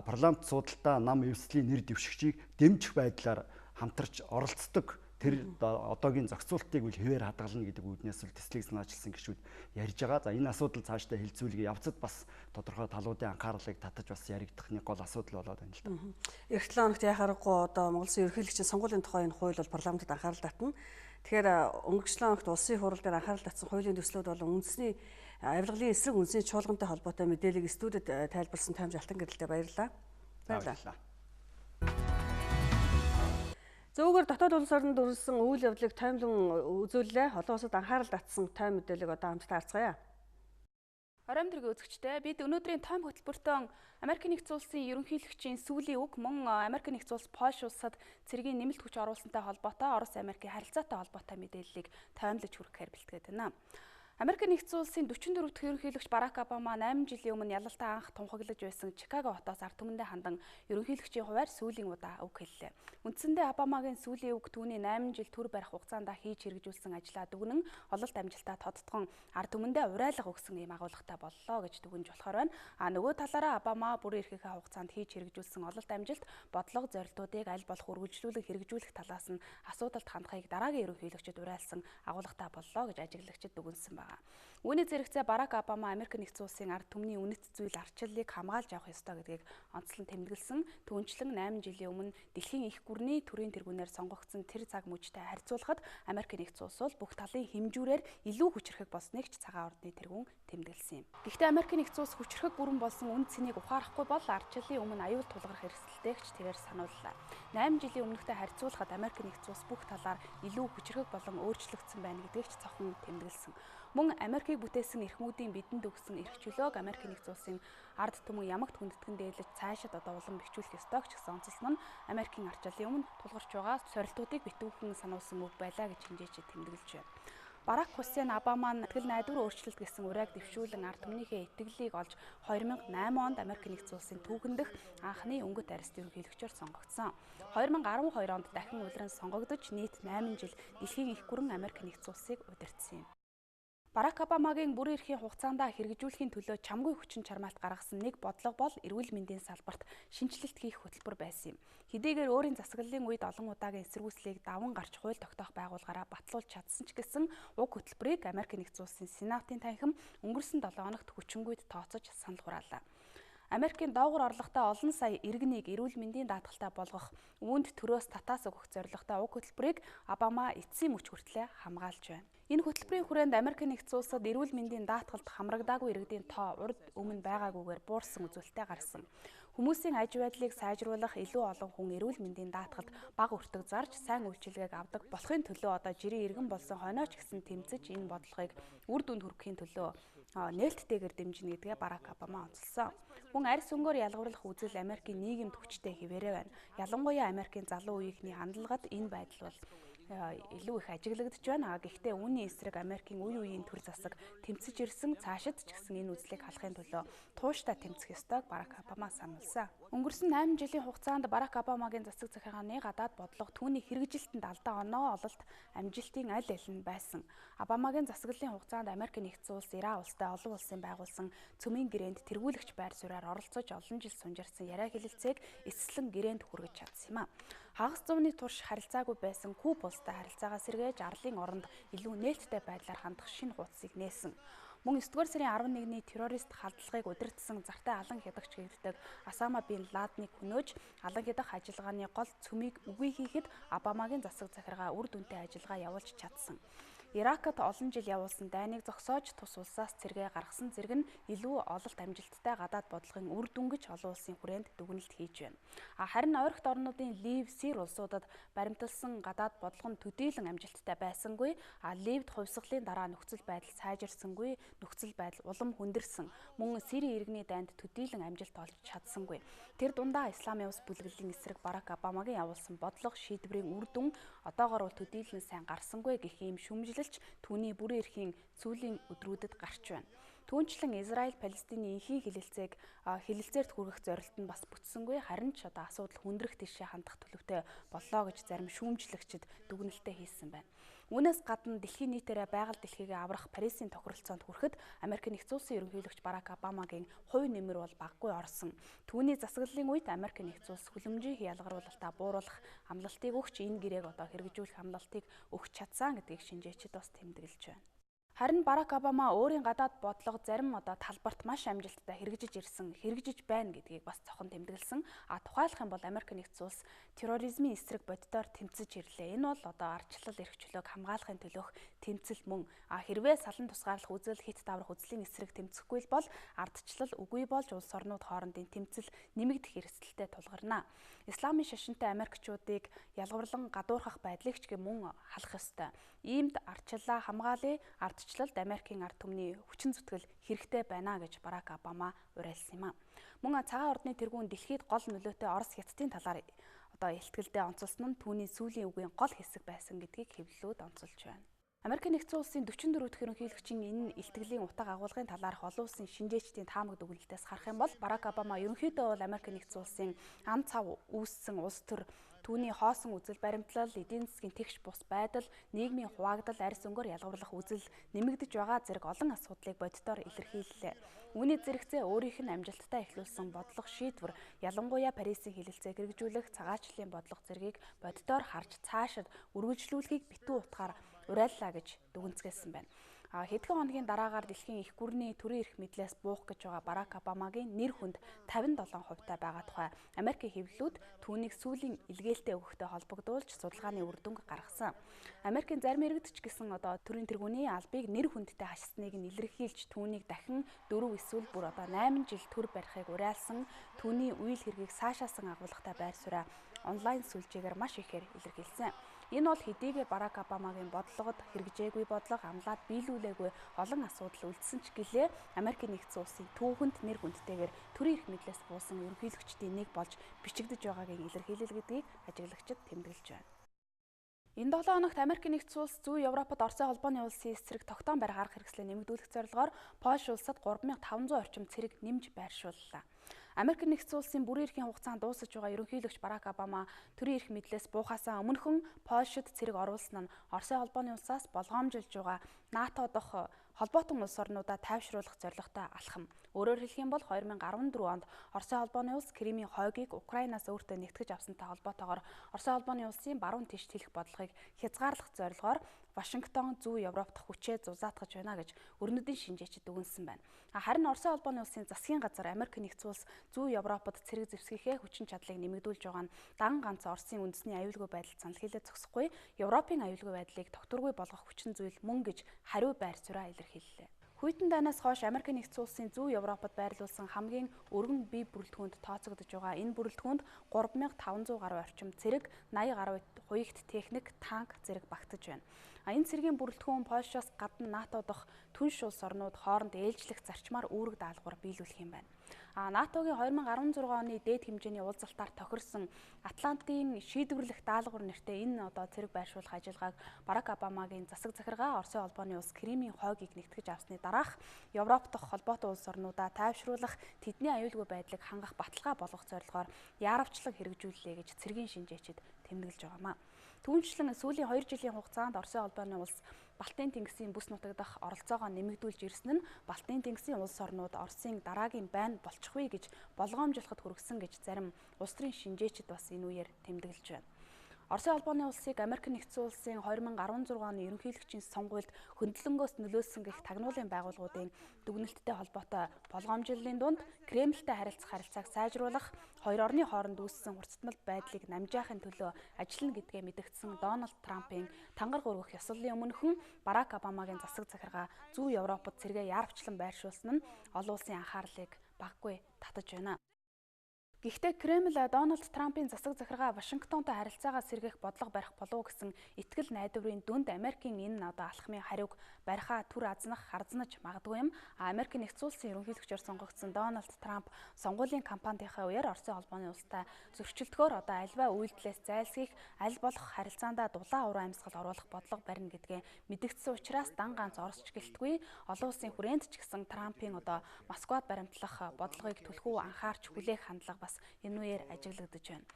парламент судалтаа нам эвслийн нэр дэвшигчийг дэмжих байдлаар хамтарч оролцдог тэр одоогийн зохицуултыг бол хэвээр хадгална гэдэг үүднээс л төслийг санаачилсан гишүүд ярьж байгаа. За энэ асуудал цаашдаа хилцүүлгээ явцад бас тодорхой талуудын анхаарлыг татаж бас яригдах нэг гол асуудал болоод байна л да. Эх 7 хоногт яхаарахгүй одоо Монгол Улсын ерөнхийлөгчийн сонгуулийн тухай энэ хууль бол парламентод анхаарал татна. Тэгэхээр өнгөрсөн 7 хоногт улсын хурал дээр анхаарал татсан хуулийн төслүүд бол үндэсний авилгалын эсрэг үндэсний чуулгантай холбоотой мэдээллийг студид тайлбарсан Тайм Жалтан гэрэлтэй баярлалаа. Баярлалаа. Зөөгөр дотоод улс орнд үргэлжлэн үйл явдлыг таймлан үзүүллээ. Олон улсад анхаарал татсан тайм мэдээллийг одоо хамтдаа харцгаая. Оройн дэргийн үзэгчтэй бид өнөөдрийн тайм хөтөлбөртөө Америк нэгдсэн улсын ерөнхийлөгчийн сүүлийн үг мөн Америк нэгдсэн улс Польш улсад цэргийн нэмэлт хүч оруулсантай холбоотой Орос Америкийн харилцаатай холбоотой мэдээллийг таймлаж хүрэхээр бэлтгээд байна. Америк нэгдсэн улсын 44 дахь ерөнхийлөгч Барак Обама 8 жилийн өмнө ялалтаа анх тунхаглаж байсан Чикаго хотоос ард түмэндээ хандан ерөнхийлөгчийн хувьар сүүлийн удаа үг хэллээ. Үндсэндээ Обамагийн сүүлийн үг түүний 8 жил төр барих хугацаанд хийж хэрэгжүүлсэн ажлаа дүгнэн ололт амжилтаа тодтгон ард түмэндээ урайлга өгсөн юм агуулгатай боллоо гэж дүгнж болохоор байна. Нөгөө талаараа Обама бүрэн эрхийнхээ хугацаанд хийж хэрэгжүүлсэн ололт амжилт бодлого зорилтуудыг аль болох үргэлжлүүлэн хэрэгжүүлэх талаас нь асуудалд хандахыг дараагийн ерөнхийлөгчид урайлсан агуулгатай боллоо гэж ажиглагчид дүгнсэн байна. байна. Үүний зэрэгцээ Барак Обама Америк нэгдсэн улсын ард түмний үнэт зүйл ардчиллыг хамгаалж авах ёстой гэдгийг онцлон тэмдэглэсэн. Түүнчлэн 8 жилийн өмнө дэлхийн их гүрний төрийн тэргүүнээр сонгогдсон тэр цаг мөчтэй харьцуулахад Америк нэгдсэн улс бол бүх талын хэмжүүрээр илүү хүчрхэг болсныг ч цагаан ордны тэргүүн тэмдэглэсэн юм. Гэхдээ Америк нэгдсэн улс хүчрхэг бүрэн болсон үнд цэнийг ухаарахгүй бол ардчилын өмнө аюул тулгарх эрсдэлтэйг ч тэрээр санууллаа. 8 жилийн өмнөхтэй харьцуулахад Америк нэгдсэн улс бүх талаар илүү хүчрхэг болон өөрчлөгдсөн байна гэдгийг ч цохон тэмдэглэсэн. Мөн Америкийг бүтээсэн эрхмүүдийн бидэнд өгсөн эрх чөлөөг Америк нэгдсэн улсын ард түмэн ямагт хүндэтгэн дээлж цаашид улам бэхжүүлэх ёстой ч гэсэн онцлсон нь Америкийн ардчилын өмнө тулгарч байгаа сорилтуудыг битүүхэн сануулсан үг байлаа гэж хэмжээч тэмдэглэж байна. Барак Хусейн Обама сэтгэл найдвар өөрчлөлт гэсэн урайг дэвшүүлэн ард түмнийхээ итгэлийг олж 2008 онд Америк нэгдсэн улсын түүхэн дэх анхны өнгөт арест ерөнхийлөгчөөр сонгогдсон. 2012 онд дахин улиран сонгогдож нийт 8 жил дэлхийн их гүрэн Америк нэгдсэн улсыг удирдсан юм. Барак Обамагийн бүрэн эрхийн хугацаанд хэрэгжүүлэхийн төлөө чамгүй хүчин чармаалт гаргасан нэг бодлого бол эрүүл мэндийн салбарт шинжилэлт хийх хөтөлбөр байсан юм. Хэдийгээр өөрийн засаглалын үед олон удаагийн эсэргүүцлийг даван гарч хууль тогтоох байгууллагаараа батлуулж чадсан ч гэсэн уг хөтөлбөрийг Америк нэгдсэн улсын Сенатын танхим өнгөрсөн 7 хоногт хүчингүйд тооцож санал хураалаа. Америкийн доогуур орлоготой олон сая иргэнийг эрүүл мэндийн даатгалтай болгох, үүнд төрөөс татаас өгөх зорилготой уг хөтөлбөрийг Обама эцсийн мөч хүртлээр хамгаалж байна. Энэ хөтөлбөрийн хүрээнд Америк нэгдсэн улсад эрүүл мэндийн даатгалд хамрагдаагүй иргэдийн тоо урд өмнө байгаагүйгээр буурсан үзүүлэлтээ гаргасан. Хүмүүсийн аж байдлыг сайжруулах, илүү олон хүн эрүүл мэндийн даатгалд бага өртөг зарж сайн үйлчилгээг авдаг болохын төлөө одоо жирийн иргэн болсон хойноо ч гэсэн тэмцэж энэ бодлогыг үр дүнд хүрэхийн төлөө нээлттэйгээр дэмжинэ гэдгээ Барак Обама онцолсон. Мөн арьс өнгөөр ялгарлах үзэл Америкийн нийгэмд хүчтэй хэвээрээ байна. Ялангуяа Америкийн залуу үеийнхний хандлагад энэ байдал бол илүү их ажиглагдж байна. Гэхдээ үүний эсрэг Америкийн үе үеийн төр засаг тэмцэж ирсэн, цаашид ч гэсэн энэ үзлийг халахын төлөө тууштай тэмцэх ёстойг Барак Обама сануулсан. Өнгөрсөн 8 жилийн хугацаанд Барак Обамагийн засаг захиргааны гадаад бодлого түүний хэрэгжилтэнд алдаа оноо ололт амжилтын аль аль нь байсан. Обамагийн засаглалын хугацаанд Америк нэгдсэн улс Иран улстай олон улсын байгуулсан цөмийн гэрээнд тэргүүлэгч байр суурьаар оролцож олон жил сунжирсан яриа хэлэлцээг эсслэн гэрээнд хүргэж чадсан юм а. Хагас зууны турш харилцаагүй байсан Куб улстай харилцаагаа сэргээж арлын оронд илүү нээлттэй байдлаар хандах шинэ хуудсыг нээсэн. Мөн 9-р сарын 11-ний террорист халдлагыг удирдсан зартай алан хядагч гэгддэг Осама бин Ладныг хөнөөж алан хядах ажиллагааны гол цөмийг үгүй хийхэд Обамагийн засаг захиргаа үр дүнтэй ажиллагаа явуулж чадсан. Иракт олон жил явуулсан дайныг зогсоож тус улсаас цэргээ гаргасан зэрэг нь илүү ололт амжилттай гадаад бодлогын үр дүн гэж олон улсын хүрээнд дүгнэлт хийж байна. Харин ойрогт орнуудын Лив, Сир улсуудад баримталсан гадаад бодлого нь төдийлөн амжилттай байсангүй. Ливд хувьсгалын дараа нөхцөл байдал сайжирсангүй, нөхцөл байдал улам хүндэрсэн. Мөн Сирийн иргэний дайнд төдийлөн амжилт олж чадсангүй. Тэр дундаа Исламын улс бүлэглэлийн эсрэг Барак Обамагийн явуулсан бодлого шийдвэрийн үр дүн одоогоор бол төдийлөн сайн гарсангүй гэх ийм шүмжлэлч түүний бүрэн эрхийн сүүлийн өдрүүдэд гарч байна. Түүнчлэн Израиль Палестины энхийн хэлэлцээрт хүргэх зорилт нь бас бүтсэнгүй, харин ч одоо асуудал хүндрэх тишээ хандах төлөвтэй боллоо гэж зарим шүүмжлэгчид дүгнэлтээ хийсэн байна. Үүнээс гадна дэлхийн нийтээрээ байгаль дэлхийгээ аврах Парисын тохиролцоонд хүрэхэд Америк нэгдсэн улсын ерөнхийлөгч Барак Обамагийн хувь нэмэр бол багагүй орсон. Түүний засаглалын үед Америк нэгдсэн улс хүлэмжийн ялгаруулалтаа бууруулах амлалтыг өгч энэ гэрээг одоо хэрэгжүүлэх амлалтыг өгч чадсан гэдгийг шинжээчид бас тэмдэглэж байна. Харин Барак Обама өөрийн гадаад бодлого зарим талбарт маш амжилттай хэрэгжиж байна гэдгийг бас цохон тэмдэглэсэн. Тухайлах юм бол Америк нэгдсэн улс терроризмын эсрэг боддоор тэмцэж ирлээ. Энэ бол ардчлал эрх чөлөөг хамгаалахын төлөөх тэмцэл мөн. Хэрвээ салан тусгаарлах үзэл хит даврах үзлийн эсрэг тэмцэхгүй бол ардчлал үгүй болж улс орнууд хоорондын тэмцэл нэмэгдэх эрсдэлтэй тулгарна. Исламын шашинтай Америкчуудыг ялгарлан гадуурхах байдлыг ч мөн халах ёстой. Иймд ардчлалаа хамгаалъя, ардчлалд Америкийн ард түмний хүчин зүтгэл хэрэгтэй байна гэж Барак Обама уриалсан юм а. Мөн цагаан ордны тэргүүн дэлхийд гол нөлөөтэй Орос хятадын талаар илтгэлдээ онцолсон нь түүний сүүлийн үгийн гол хэсэг байсан гэдгийг хэвлэлүүд онцолж байна. Америк нэгдсэн улсын 44 дахь ерөнхийлөгчийн энэ илтгэлийн утга агуулгын талаарх олон улсын шинжээчдийн таамаг дүгнэлтээс харах юм бол Барак Обама ерөнхийдөө бол Америк нэгдсэн улсын ам цав үүссэн улс төр түүний хоосон үзэл баримтлал, эдийн засгийн тэгш бус байдал, нийгмийн хуваагдал, арьс өнгөөр ялгарлах үзэл нэмэгдэж байгаа зэрэг олон асуудлыг боддоор илэрхийллээ. Үүний зэрэгцээ өөрийнх нь амжилттай эхлүүлсэн бодлого шийдвэр, ялангуяа Парисын хэлэлцээг хэрэгжүүлэх цагаачлалын бодлого зэргийг боддоор харж цаашид үргэлжлүүлэхийг битүү утгаар уриаллаа гэж дүгнэлцгээсэн байна. Хэдхэн хоногийн дараагаар дэлхийн их гүрний төрийн эрх мэдлээс буух гэж байгаа Барак Обамагийн нэр хүнд 57% байгаа тухай Америкийн хэвлэлүүд түүнийг сүүлийн илгээлтэд өгөхтэй холбогдуулж судалгааны үр дүнг гаргасан. Америкийн зарим иргэдч гэсэн төрийн тэргүүний албыг нэр хүндтэй хашсныг нь илэрхийлж түүнийг дахин 4 эсвэл бүр 8 жил төр барихыг уриалсан, түүний үйл хэргийг цаашаасан агуулгатай байр сууриа онлайн сүлжээгээр маш ихээр илэрхийлсэн. Энэ бол хэдийгээр Барак Обамагийн бодлогод хэрэгжээгүй бодлого, амлаад биелүүлээгүй олон асуудал үлдсэн ч гэлээ Америкийн нэгдсэн улсын түүхэнд нэр хүндтэйгээр төрийн эрх мэдлээс буусан ерөнхийлөгчдийн нэг болж бичигдэж байгаагийн илэрхийлэл гэдгийг ажиглагчид тэмдэглэж байна. Энэ 7 хоногт Америкийн нэгдсэн улс зүүн Европод Оросын холбооны улсын эсрэг тогтоон барих арга хэрэгслээ нэмэгдүүлэх зорилгоор Польш улсад 3500 орчим цэрэг нэмж байршууллаа. Америкийн нэгдсэн улсын бүрэн эрхийн хугацаанд дуусаж байгаа ерөнхийлөгч Барак Обама төрийн эрх мэдлээс буухаасаа өмнөхөн Польшид цэрэг оруулсан нь Оросын холбооны улсаас болгоомжилж байгаа НАТО дахь холбоотон улс орнуудаа тайвшруулах зорилготой алхам. Өөрөөр хэлэх юм бол 2014 онд Оросын холбооны улс Кремийн хойгийг Украинаас өөртөө нэгтгэж авсантай холбоотойгоор Оросын холбооны улсын баруун тишд хэлэх бодлогыг хязгаарлах зорилгоор Вашингтон зүүн Европ дахь хүчээ зузаатгаж байна гэж өрнөдийн шинжээчид дүгнсэн байна. Харин Оросын холбооны улсын засгийн газар Америкийн нэгдсэн улс зүүн Европод цэрэг зэвсгийнхээ хүчин чадлыг нэмэгдүүлж байгаа нь дан ганц Оросын үндэсний аюулгүй байдал санал хийлээ зогсохгүй, Европын аюулгүй байдлыг тогтворгүй болгох хүчин зүйл мөн гэж хариу байр сууриа илэрхийллээ. Хүйтэн дайнаас хойш Америкийн нэгдсэн улсын зүүн Европод байрлуулсан хамгийн өргөн бие бүрэлдэхүүнд тооцогдож байгаа энэ бүрэлдэхүүнд 3500 гаруй орчим цэрэг, 80 гаруй хуягт техник, танк зэрэг багтаж байна. Энэ цэргийн бүрэлдэхүүн Польшоос гадна НАТО дахь түнш улс орнууд хооронд ээлжлэх зарчмаар үүрэг даалгавар биелүүлэх юм байна. НАТОгийн 2016 оны дээд хэмжээний уулзалтаар тохирсон Атлантын шийдвэрлэх даалгавар нэртэй энэ цэрэг байршуулах ажиллагааг Барак Обамагийн засаг захиргаа Оросын холбооны улс Кремийн хойгийг нэгтгэж авсны дараах Европ дахь холбоотой улс орнуудаа тайвшруулах, тэдний аюулгүй байдлыг хангах баталгаа болгох зорилгоор яарвчлаг хэрэгжүүллээ гэж цэргийн шинжээчид тэмдэглэж байгаамаа. Түүнчлэн сүүлийн 2 жилийн хугацаанд Оросын холбооны улс Балтийн тэнгисийн бүс нутаг дахь оролцоогоо нэмэгдүүлж ирсэн нь Балтийн тэнгисийн улс орнууд Оросын дараагийн байна болчихгүй гэж болгоомжлоход хүргэсэн гэж зарим улс төрийн шинжээчид бас энэ үеэр тэмдэглэж байна. Оросын холбооны улсыг Америкийн нэгдсэн улсын 2016 оны ерөнхийлөгчийн сонгуульд хөндлөнгөөс нөлөөлсөн гэх тагнуулын байгууллагуудын дүгнэлттэй холбоотой болгоомжлолын дунд Кремльтэй харилцах харилцааг сайжруулах, хоёр орны хооронд үүссэн хурцтмал байдлыг намжаахын төлөө ажиллана гэдгээ мэдгдсэн Дональд Трампын тангар гөргөх ёслолын өмнөхөн Барак Обамагийн засаг захиргаа зүүн Европод цэргээ яарвчлан байршуулсан нь олон улсын анхаарлыг баггүй татаж байна. Гэхдээ Кремль Дональд Трампын засаг захиргаа Вашингтонтой харилцаагаа сэргээх бодлого барих болов гэсэн итгэл найдварын дүнд Америкийн энэ алхмын хариуг барихаа түр азнах харзнаж магадгүй юм. Америкийн нэгдсэн улсын ерөнхийлөгчөөр сонгогдсон Дональд Трамп сонгуулийн кампанийнхаа үеэр Оросын холбооны улстай зөрчилдгөөр альва үйлдэлээс зайлсхийх, аль болох харилцаандаа дулаан уран амьсгал оруулах бодлого барина гэдгээ мэдэгдсэн учраас дан ганц Оросч гэлтгүй олон улсын хүрээнд ч гэсэн Трампын Москвад баримтлах бодлогыг түлхүү анхаарч хүлээх хандлага бас энэ үеэр ажиглагдаж байна.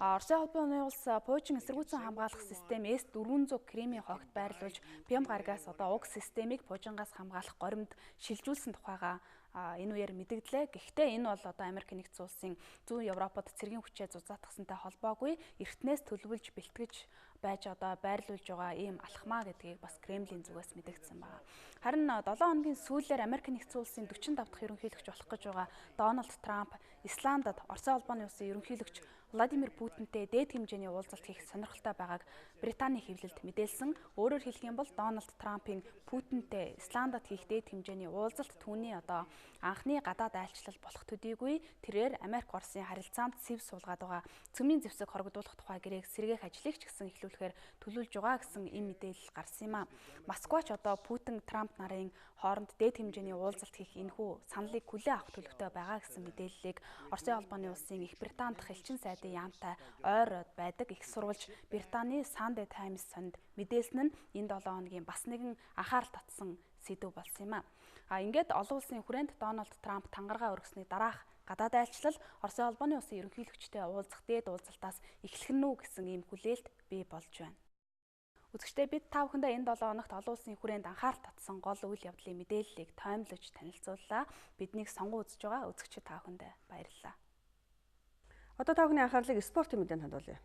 Оросын холбооны улс Пуйчин эсэргүүцэн хамгаалах систем С-400 Кремийн хогт байрлуулж Пемгаргаас уг системийг Пуйчингаас хамгаалах горимд шилжүүлсэн тухайга энэ үеэр мэдэгдлээ. Гэхдээ энэ бол Америкийн нэгдсэн улсын зүүн Европод цэргийн хүчээ зузаатгахсантай холбоогүй эртнээс төлөвлөж бэлтгэж байж байрлуулж байгаа ийм алхмаа гэдгийг бас Кремлийн зүгээс мэдэгдсэн байна. Харин 7 хоногийн сүүлээр Америкийн нэгдсэн улсын 45 дахь ерөнхийлөгч болох гэж байгаа Дональд Трамп Исландад Оросын холбооны улсын ерөнхийлөгч Владимир Путинтэй дээд хэмжээний уулзалт хийх сонирхолтой байгааг Британий хэвлэлд мэдээлсэн. Өөрөөр хэлэх юм бол Дональд Трампын Путинтэй Исландад хийх дээд хэмжээний уулзалт түүний анхны гадаад айлчлал болох төдийгүй тэрээр Америк Оросын харилцаанд сэв суулгаад байгаа цөмийн зэвсэг хоригдуулах тухай гэрээг сэргээх ажлыг ч гэсэн эхлүүлэхээр төлөвлөж байгаа гэсэн ийм мэдээлэл гарсан юм а. Москвач Путин Трамп нарын хооронд дээд хэмжээний уулзалт хийх энэхүү саналыг хүлээн авах төлөвтэй байгаа гэсэн мэдээллийг Оросын холбооны улсын Их Британи дахь элчин сайдын яамтай ойр байдаг их сурвалж Британий Sunday Times сонд мэдээлсэн нь энэ 7 хоногийн бас нэгэн анхаарал татсан сэдв болсон юм а. Ингээд олон улсын хүрээнд Дональд Трамп тангараа өргөсний дараах гадаад айлчлал Оросын холбооны улсын ерөнхийлөгчтэй уулзах дээд уулзалтаас эхлэх нь үү гэсэн ийм хүлээлт бий болж байна. Үзэгчдээ бид та бүхэндээ энэ 7 хоногт олон улсын хүрээнд анхаарал татсан гол үйл явдлын мэдээллийг таймлж танилцууллаа. Биднийг сонгон үзэж байгаа үзэгчид та бүхэндээ баярлалаа. Одоо та бүхний анхаарлыг спортын мэдээнд хандуулъя.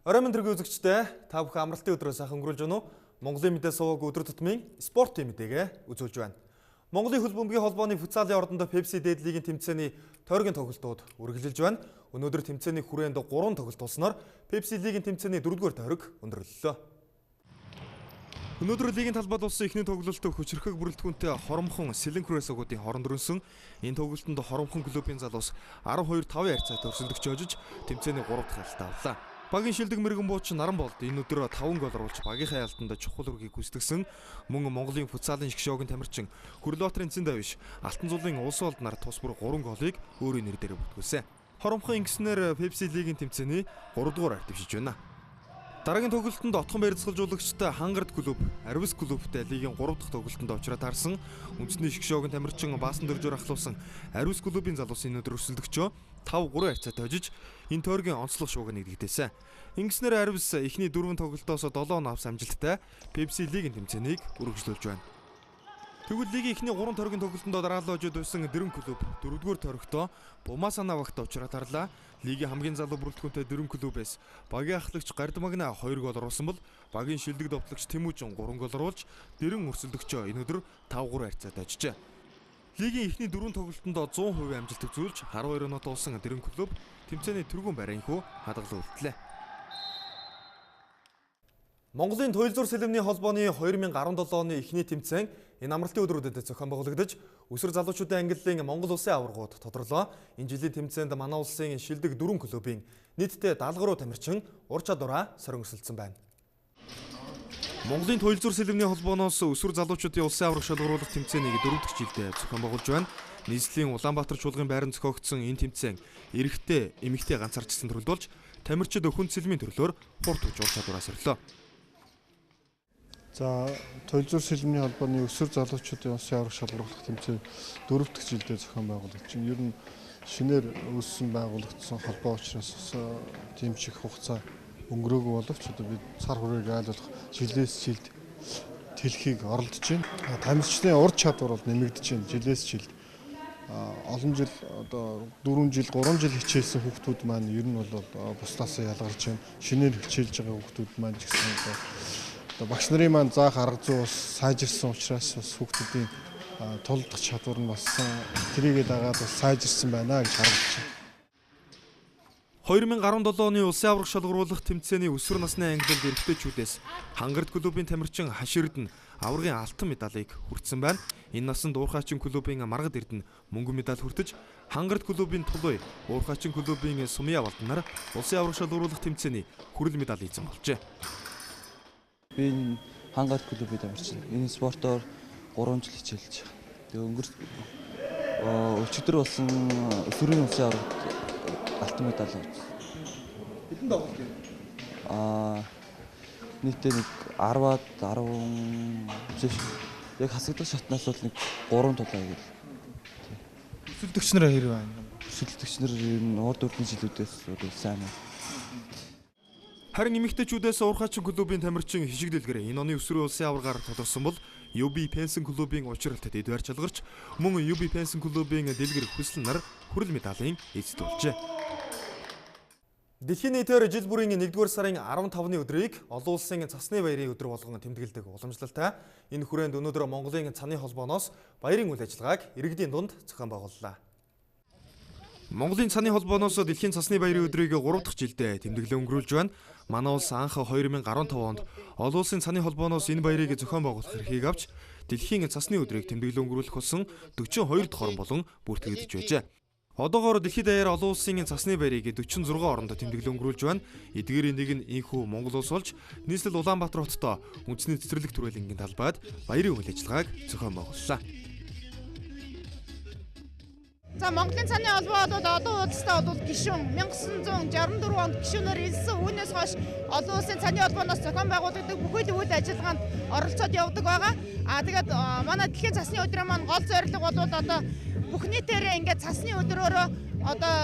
Орой минь төргийн үзэгчдээ та бүхэн амралтын өдрөө сайхан өнгөрүүлж байна уу? Монголын мэдээ суваг өдөр тутмын спортын мэдээгээ үзүүлж байна. Монголын хөл бөмбөгийн холбооны футсалын ордонд Pepsi Дээд лигийн тэмцээний тойргийн тоглолтууд үргэлжилж байна. Өнөөдөр тэмцээний хүрээнд 3 тоглолт болсноор Pepsi лигийн тэмцээний 4-р тойрог өндөрлөлөө. Өнөөдөр лигийн талбайд болсон эхний тоглолт хүчрхэг бүрэлдэхүүнтэй Хоромхон Сэлэн Кресогуудын хооронд өрнсөн. Энэ тоглолтод Хоромхон клубын залуус 12-5 харьцаатай өрсөлдөгч хожиж тэмцээний 3 дахь алтаа авлаа. Багийн шилдэг мэрэгэн бууч Наран болд энэ өдөр 5 гол оруулж багийнхаа ялтанд чухал үргийг гүйцэтгсэн. Мөн Монголын футсалын шгшөөгийн тамирчин Хүрлбаатарын Цэндавиш Алтан зулын улс олд нар тус бүр 3 голыг өөрийн нэр дээр бүртгүүлсэн. Хоромхон ингэснээр Pepsi лигийн тэмцээний 3 дугаар арт дэвшиж байна. Дараагийн тоглолтод Отхон барилцгалжуулагчтай Хангард клуб, Арвис клубтай лигийн 3 дахь тоглолтод очроо таарсан. Үндэсний шгшөөгийн тамирчин Баасан Дөржөөр ахлуулсан Арвис клубын залуус энэ өдөр өрсөлдөгчөө 5-3 харьцаатай хожиж энэ тойргийн онцлог шууг нэгдэгдээсэн. Ингэснээр Арвис эхний 4 тоглолтоос 7 авс амжилттай Pepsi лигийн тэмцээнийг үргэлжлүүлж байна. Тэгвэл лигийн эхний 3 тойргийн тоглолтод дараалал хожиж байсан Дэрэн клуб 4-р тойрогтоо Бумасана багт очроо тарлаа. Лигийн хамгийн залуу бүрэлдэхүүнтэй Дэрэн клубээс багийн ахлагч Гардмагна 2 гол оруулсан бол багийн шилдэг довтлогч Тэмүүжин 3 гол оруулж Дэрэн өрсөлдөгчөө энэ өдөр 5-3 харьцаатай ажижээ. Лигийн эхний 4 тоглолтод 100% амжилт үзүүлж 12 оноо туулсан Дэрэн клуб тэмцээний түргэн барианхүү хадгалан үлдлээ. Монголын туйл зур сэлэмний холбооны 2017 оны эхний тэмцээн энэ амралтын өдрүүдэд зохион байгуулагдаж, өсвөр залуучуудын ангиллын Монгол улсын аваргууд тодорлоо. Энэ жилийн тэмцээнд манай улсын шилдэг 4 клубын нийтдээ 73 тамирчин ур чадвараа сорин өсөлдсөн байна. Монголын туйл зур сэлэмний холбооноос өсвөр залуучуудын улсын аварга шалгаруулах тэмцээнийг 4 дахь жилдээ зохион байгуулж байна. Нийслэлийн Улаанбаатар чуулгын байранд зохиогдсон энэ тэмцээн эрэгтэй, эмэгтэй ганцаарчсан төрөлд болж тамирчид өхөн сэлмийн төрлөөр хурд ур чадвараа сорилоо. За туйл зур сэлмний холбооны өсвөр залуучуудын улсын аварга шалгаруулах тэмцээн 4 дахь жилдээ зохион байгуулагдаж байна. Ер нь шинээр үүссэн байгуулагдсан холбоо учраас тийм чих хугацаа өнгөрөөгүй боловч одоо бид цар хүрээг айлуулах жилээс жилд тэлхийг оролдож байна. Тамирчдын ур чадвар бол нэмэгдэж байна. Жилээс жилд олон жил одоо 4 жил 3 жил хичээлсэн хүүхдүүд маань ер нь бол бусдаасаа ялгарч байна. Шинээр хичээлж байгаа хүүхдүүд маань ч гэсэн одоо багш нарын маань заах арга зүй бас сайжирсан учраас бас хүүхдүүдийн тулдах чадвар нь болсон. Тэрийгээ дагаад бас сайжирсан байна гэж харагдаж байна. 2017 оны улсын аварга шалгаруулах тэмцээний өсвөр насны ангилалд эрэгтэйчүүдээс Хангард клубын тамирчин Хаширд нь аваргын алтан медалийг хүртсэн байна. Энэ насанд Уурхайчин клубын Маргад Эрдэнэ мөнгөн медаль хүртэж, Хангард клубын Тулуй, Уурхайчин клубын Сумья Балдан нар улсын аварга шалгаруулах тэмцээний хүрэл медаль эзэн болжээ. Би Хангард клубын тамирчин. Энэ спортоор 3 жил хичээлж байгаа. Тэгээ өчигдөр болсон өсвөрийн улсын аваргад алтан медаль авсан. Хэдэн тоглолт вэ? Нийтдээ нэг 10-аад 10 яг хасагдах шатнаас бол нэг 3 тоглоо гэл. Өсөлдөгч нар хэрэг байна. Өсөлдөгч нар энэ урд үрдэн жилүүдээс сайн байна. Харин эмэгтэйчүүдээс Уурхайчин клубын тамирчин Хишиг Дэлгэр энэ оны өсвөрийн улсын аваргаар тодорсон бол UB Пенсэн клубын учралтад эдвэр чалгарч, мөн UB Пенсэн клубын Дэлгэр Хүслэн нар хүрэл медалийн эзэд болжээ. Дэлхийн нийтээр жил бүрийн 1-р сарын 15-ны өдрийг олон улсын цасны баярын өдөр болгон тэмдэглэдэг уламжлалтай. Энэ хүрээнд өнөөдөр Монголын цаны холбооноос баярын үйл ажиллагааг иргэдийн дунд зохион байгууллаа. Монголын цаны холбооноос дэлхийн цасны баярын өдрийг 3 дахь жилдээ тэмдэглэн өнгөрүүлж байна. Манай улс анх 2015 онд олон улсын цаны холбооноос энэ баярыг зохион байгуулах эрхийг авч дэлхийн цасны өдрийг тэмдэглэн өнгөрүүлэх болсон 42 дахь орн болон бүртгэгдэж байжээ. Одоогоор дэлхийд даяар олон улсын цасны баярыг 46 оронд тэмдэглэн өнгөрүүлж байна. Эдгээрийн нэг нь инхүү Монгол улс болж нийслэл Улаанбаатар хотод үндэсний цэцэрлэг түрээлэнгийн талбайд баярын үйл ажиллагааг зохион байгууллаа. За Монголын цаны холбоо бол олон улстай бол гишүүн 1964 онд гишүүнээр элсэн. Үүнээс хойш олон улсын цаны холбооноос зохион байгуулагддаг бүхэл үйл ажиллагаанд оролцоод явдаг байгаа. Тэгээд манай дэлхийн цасны өдрийн маань гол зорилго бол одоо бүх нийтээрээ ингээд цасны өдрөөрөө одоо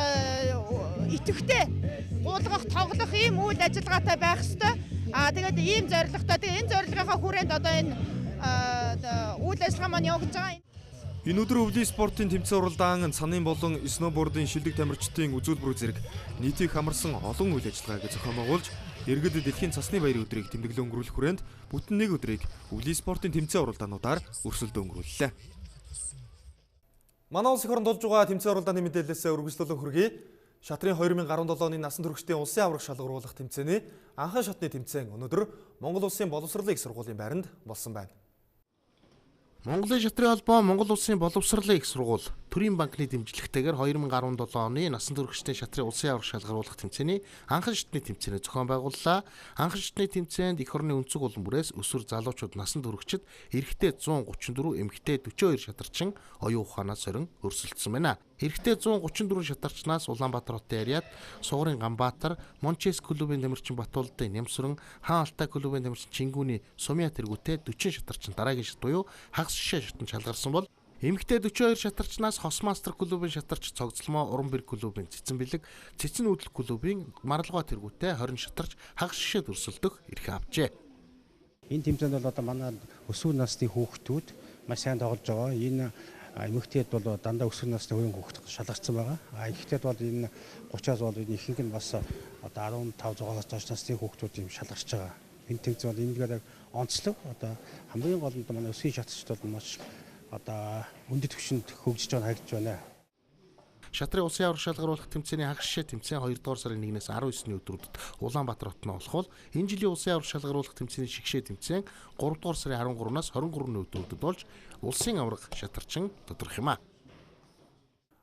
идэвхтэй гуулгах, тоглох ийм үйл ажиллагаатай байх ёстой. Тэгээд ийм зорилготой. Тэгээд энэ зорилгынхаа хүрээнд одоо энэ үйл ажиллагаа маань явагдаж байгаа. Энэ өдөр өвлийн спортын тэмцээн уралдаан санын болон сноубордын шилдэг тамирчдын үзүүлбэр зэрэг нийтийг хамарсан олон үйл ажиллагааг зохион байгуулж, иргэд дэлхийн цасны баярын өдрийг тэмдэглэн өнгөрүүлэх хүрээнд бүтэн нэг өдрийг өвлийн спортын тэмцээн уралдаануудаар өрсөлдөө өнгөрүүллээ. Манай улс их орнд болж байгаа тэмцээн уралдааны мэдээлэлээс үргэлжлүүлэн хүргэе. Шатрын 2017 оны насан туршидын улсын аварга шалгаруулах тэмцээний анхан шатны тэмцээн өнөөдөр Монгол Улсын боловсролын их сургуулийн байранд болсон байна. Монголын шатрын холбоо Монгол Улсын боловсролын их сургууль Төрийн банкны дэмжлэгтэйгээр 2017 оны насан туршидын шатрын улсын аварга шалгаруулах тэмцээний анхан шатны тэмцээний зохион байгууллаа. Анхан шатны тэмцээнд эх орны өнцөг улам бүрээс өсвөр залуучууд насан туршид эрэгтэй 134, эмэгтэй 42 шатарчин оюун ухаанаас сорин өрсөлдсөн байна. Эрэгтэй 134 шатарчнаас Улаанбаатар хотын Ариад, Сугарын Ганбаатар, Мончес клубын тамирчин Батуулдын Нямсран, Хаан Алтай клубын тамирчин Чингүүний Сумья тэргүүтэй 40 шатарчин дараагийн шат буюу хагас шишээ шатанд шалгарсан бол эмэгтэй 42 шатарчнаас Хосмастер клубын шатарч Цогцлмоо, Урамбэр клубын Цэцэн бэлэг, Цэцэн үүдэл клубын Маралгаа тэргүүтэй 20 шатарч хагас шишээд өрсөлдөх эрх авчээ. Энэ тэмцээнд бол одоо манай өсвөр насны хүүхдүүд маш сайн тоглож байгаа. Энэ эмэгтэйд бол дандаа өсвөр насны хувийн хүүхд шалгарсан байгаа. Эмэгтэйд бол энэ 30-аас бол энэ ихэнх нь бас одоо 15-6-аас доош насны хүүхдүүд юм шалгарч байгаа. Энэ тэмцээн бол энэгээр онцлог одоо хамгийн гол нь манай өсвийн шатчд бол маш одоо өндөр түвшинд хөгжиж байгаа харагдж байна. Шатрын улсын аварга шалгаруулах тэмцээний хагас шишээ тэмцээн 2 дугаар сарын 1-ээс 19-ний өдрүүдэд Улаанбаатар хотод болох бол энэ жилийн улсын аварга шалгаруулах тэмцээний шигшээ тэмцээн 3 дугаар сарын 13-наас 23-ны өдрүүдэд болж улсын аварга шатарчин тодорх юм а.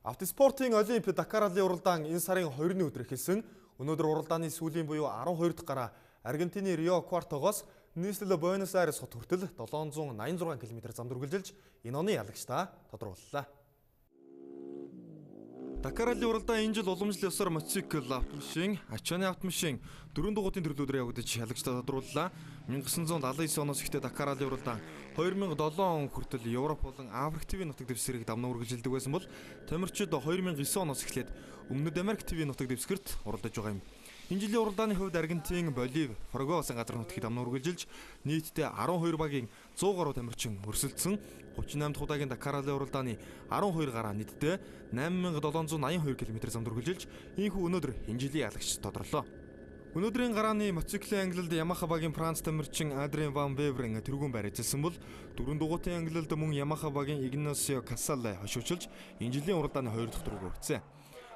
Автоспортын Олимп Дакар ралли уралдаан энэ сарын 2-ны өдөр эхэлсэн. Өнөөдөр уралдааны сүүлийн буюу 12 дахь гараа Аргентины Рио Квартогоос нийслэл Буэнос Айрес хот хүртэл 786 км зам үргэлжилж энэ оны ялагчдаа тодрууллаа. Дакар ралли уралдаан энэ жил уламжлал ёсоор мотоцикл, автомашин, ачааны автомашин 4 дугуйтын төрлөөр явагдаж ялагчдаа тодрууллаа. 1979 оноос ихтэй Дакар ралли уралдаан 2007 он хүртэл Европ болон Африк ТV нутаг дэвсгэрийг давнан үргэлжилдэг байсан бол тамирчид 2009 оноос эхлээд Өмнөд Америк ТV нутаг дэвсгэрт уралдаж байгаа юм. Энэ жилийн уралдааны хувьд Аргентин, Боливи, Парагвай улсын газар нутгийг давнан үргэлжилж нийтдээ 12 багийн 100 гаруй тамирчин өрсөлдсөн. 38 дахь удаагийн Дакар ралли уралдааны 12 гараа нийтдээ 8782 км замд үргэлжилж ийхүү өнөөдөр энэ жилийн ялагчд тодорлоо. Өнөөдрийн гарааны мотоциклийн ангилалд Ямаха багийн Франц тамирчин Адрен Ван Веврен тэргүүн байр эзэлсэн бол 4 дугуйтын ангилалд мөн Ямаха багийн Игнасио Кассале хошуучилж энэ жилийн уралдааны 2 дахь түрүүг өгсөн.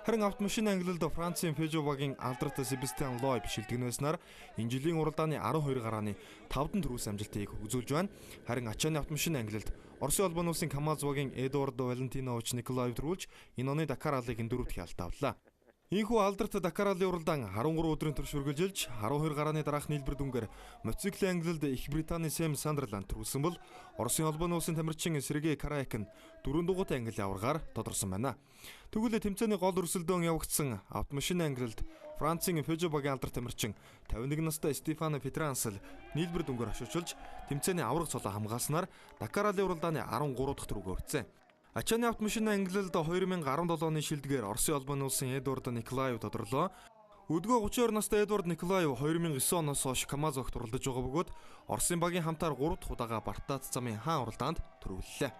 Харин автомашины ангилалд Францын Peugeot багийн Алдрат Себастьян Лой бишилдэгнэснээр энэ жилийн уралдааны 12 гарааны 5 дахь түрүүс амжилтыг үзүүлж байна. Харин ачааны автомашины ангилалд Оросын улбаны улсын КамАЗ багийн Эдуардо Валентинович Николаев төрүүлж энэ оны Дакар раллиг 4 дахь ялалт авлаа. Ийхүү Алдрат Дакар ралли уралдаан 13 өдрийн турш үргэлжилж 12 гарааны дараах нийлбэр дүнгээр мотоциклийн ангилалд Их Британий Сэм Сандерланд төрүүлсэн бол Оросын улбаны улсын тамирчин Сергей Караякн 4 дугуйтай ангилалын аваргаар тодорсон байна. Тэгвэл тэмцээний гол өрсөлдөөн явагдсан автомашины ангилалд Францын Peugeot багийн алдар тамирчин 51 настай Стефано Петрансл нийлбэр дүнгээр хошуучилж тэмцээний аварга цолоо хамгаалснаар Дакар ралли уралдааны 13 дахь түрүүг өргөцсөн. Ачааны автомашины ангилалд 2017 оны шилдгээр Оросын улбаны улсын Эдуардо Николаев тодорлоо. Өдгөө 32 настай Эдуард Николаев 2009 оноос хойш КамАЗ огт уралдаж байгаа бөгөөд Оросын багийн хамтаар 3 дахь удаага Бартаац замын хаан уралдаанд төрүүллээ.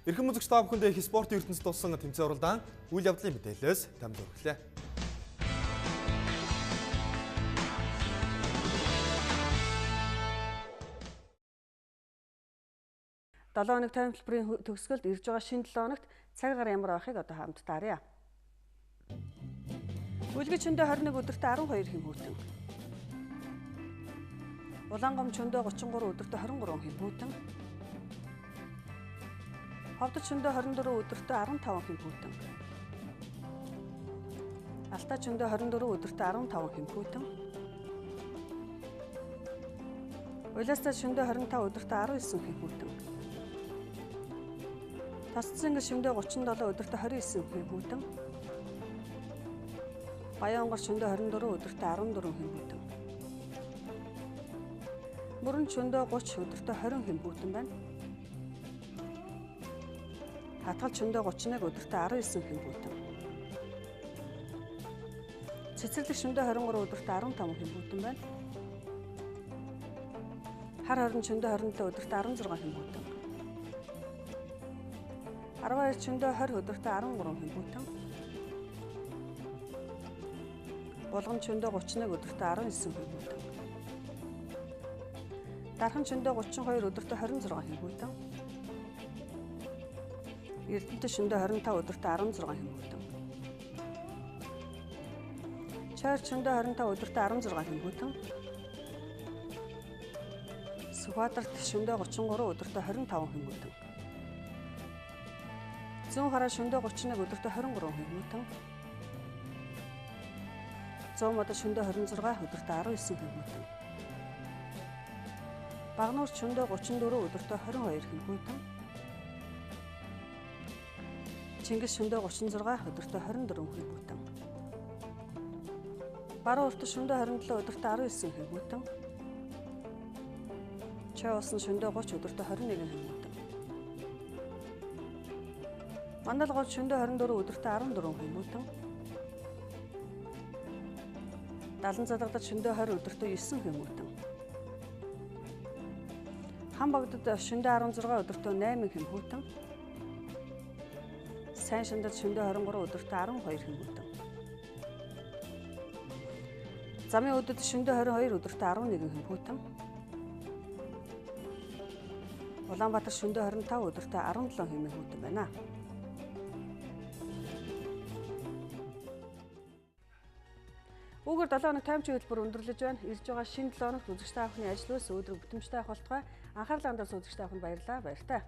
Эрхэм үзэгч та бүхэндээ их спортын ертөнцид болсон тэмцээн уралдаан үйл явдлын мэдээлэлээс танд хүргэлээ. Долоо хоног таймлбарын төгсгөлд ирж байгаа шинэ 7 хоногт цаг агаар ямар байхыг одоо хамт тааръя. Үлгэж чөндөө 21 өдөртөө 12 хэм хүйтэн. Улаангом чөндөө 33 өдөртөө 23 хэм хүйтэн. Ховдод чөндөө 24 өдөртөө 15 хэм хүйтэн. Алтай чөндөө 24 өдөртөө 15 хэм хүйтэн. Улаастай чөндөө 25 өдөртөө 19 хэм хүйтэн. Тасцсан шөндөө 37 өдөртөө 29 хэм хүйтэн. Баянгор шөндөө 24 өдөртөө 14 хэм хүйтэн. Мөрөн чөндөө 30 өдөртөө 20 хэм хүйтэн байна. Хатгал чөндөө 31 өдөртөө 19 хэм хүйтэн. Цэцэрлэг шөндөө 23 өдөртөө 15 хэм хүйтэн байна. Хар хорин чөндөө 27 өдөртөө 16 хэм хүйтэн. 12 чөндөө 20 өдөртөө 13 хэмбүтэн. Булган чөндөө 31 өдөртөө 19 хэмбүтэн. Дархан чөндөө 32 өдөртөө 26 хэмбүтэн. Эрдэнэт чөндөө 25 өдөртөө 16 хэмбүтэн. Чойр чөндөө 25 өдөртөө 16 хэмбүтэн. Сүхбаатарт шөндөө 33 өдөртөө 25 хэмбүтэн. Зүүн хараа шөндөө 31 өдөртөө 23 хэмбүтэн. Зүүн модод шөндөө 26 өдөртөө 19 хэмбүтэн. Багнуур шөндөө 34 өдөртөө 22 хэмбүтэн. Чингис шөндөө 36 өдөртөө 24 хэмбүтэн. Баруун урт шөндөө 27 өдөртөө 19 хэмбүтэн. Чойусан шөндөө 30 өдөртөө 21 хэмбүтэн. Мандалгол шөндөө 24 өдөртөө 14 хэмбүтэн. Далан залгадад шөндөө 20 өдөртөө 9 хэмбүтэн. Хамбагдад шөндөө 16 өдөртөө 8 хэмбүтэн. Сайн шандад шөндөө 23 өдөртөө 12 хэмбүтэн. Замын өдөд шөндөө 22 өдөртөө 11 хэмбүтэн. Улаанбаатар шөндөө 25 өдөртөө 17 хэмбүтэн байна. Үүгээр 7 хоног таймчин хөтөлбөр өндөрлөж байна. Ирж байгаа шинэ 7 хоногт үзэгчтэй авахны ажил үйлс өдрөг бүтэмжтэй авах болтугай. Анхаарлаа хандуулсан үзэгчтэй авахнд баярлалаа. Баяртай.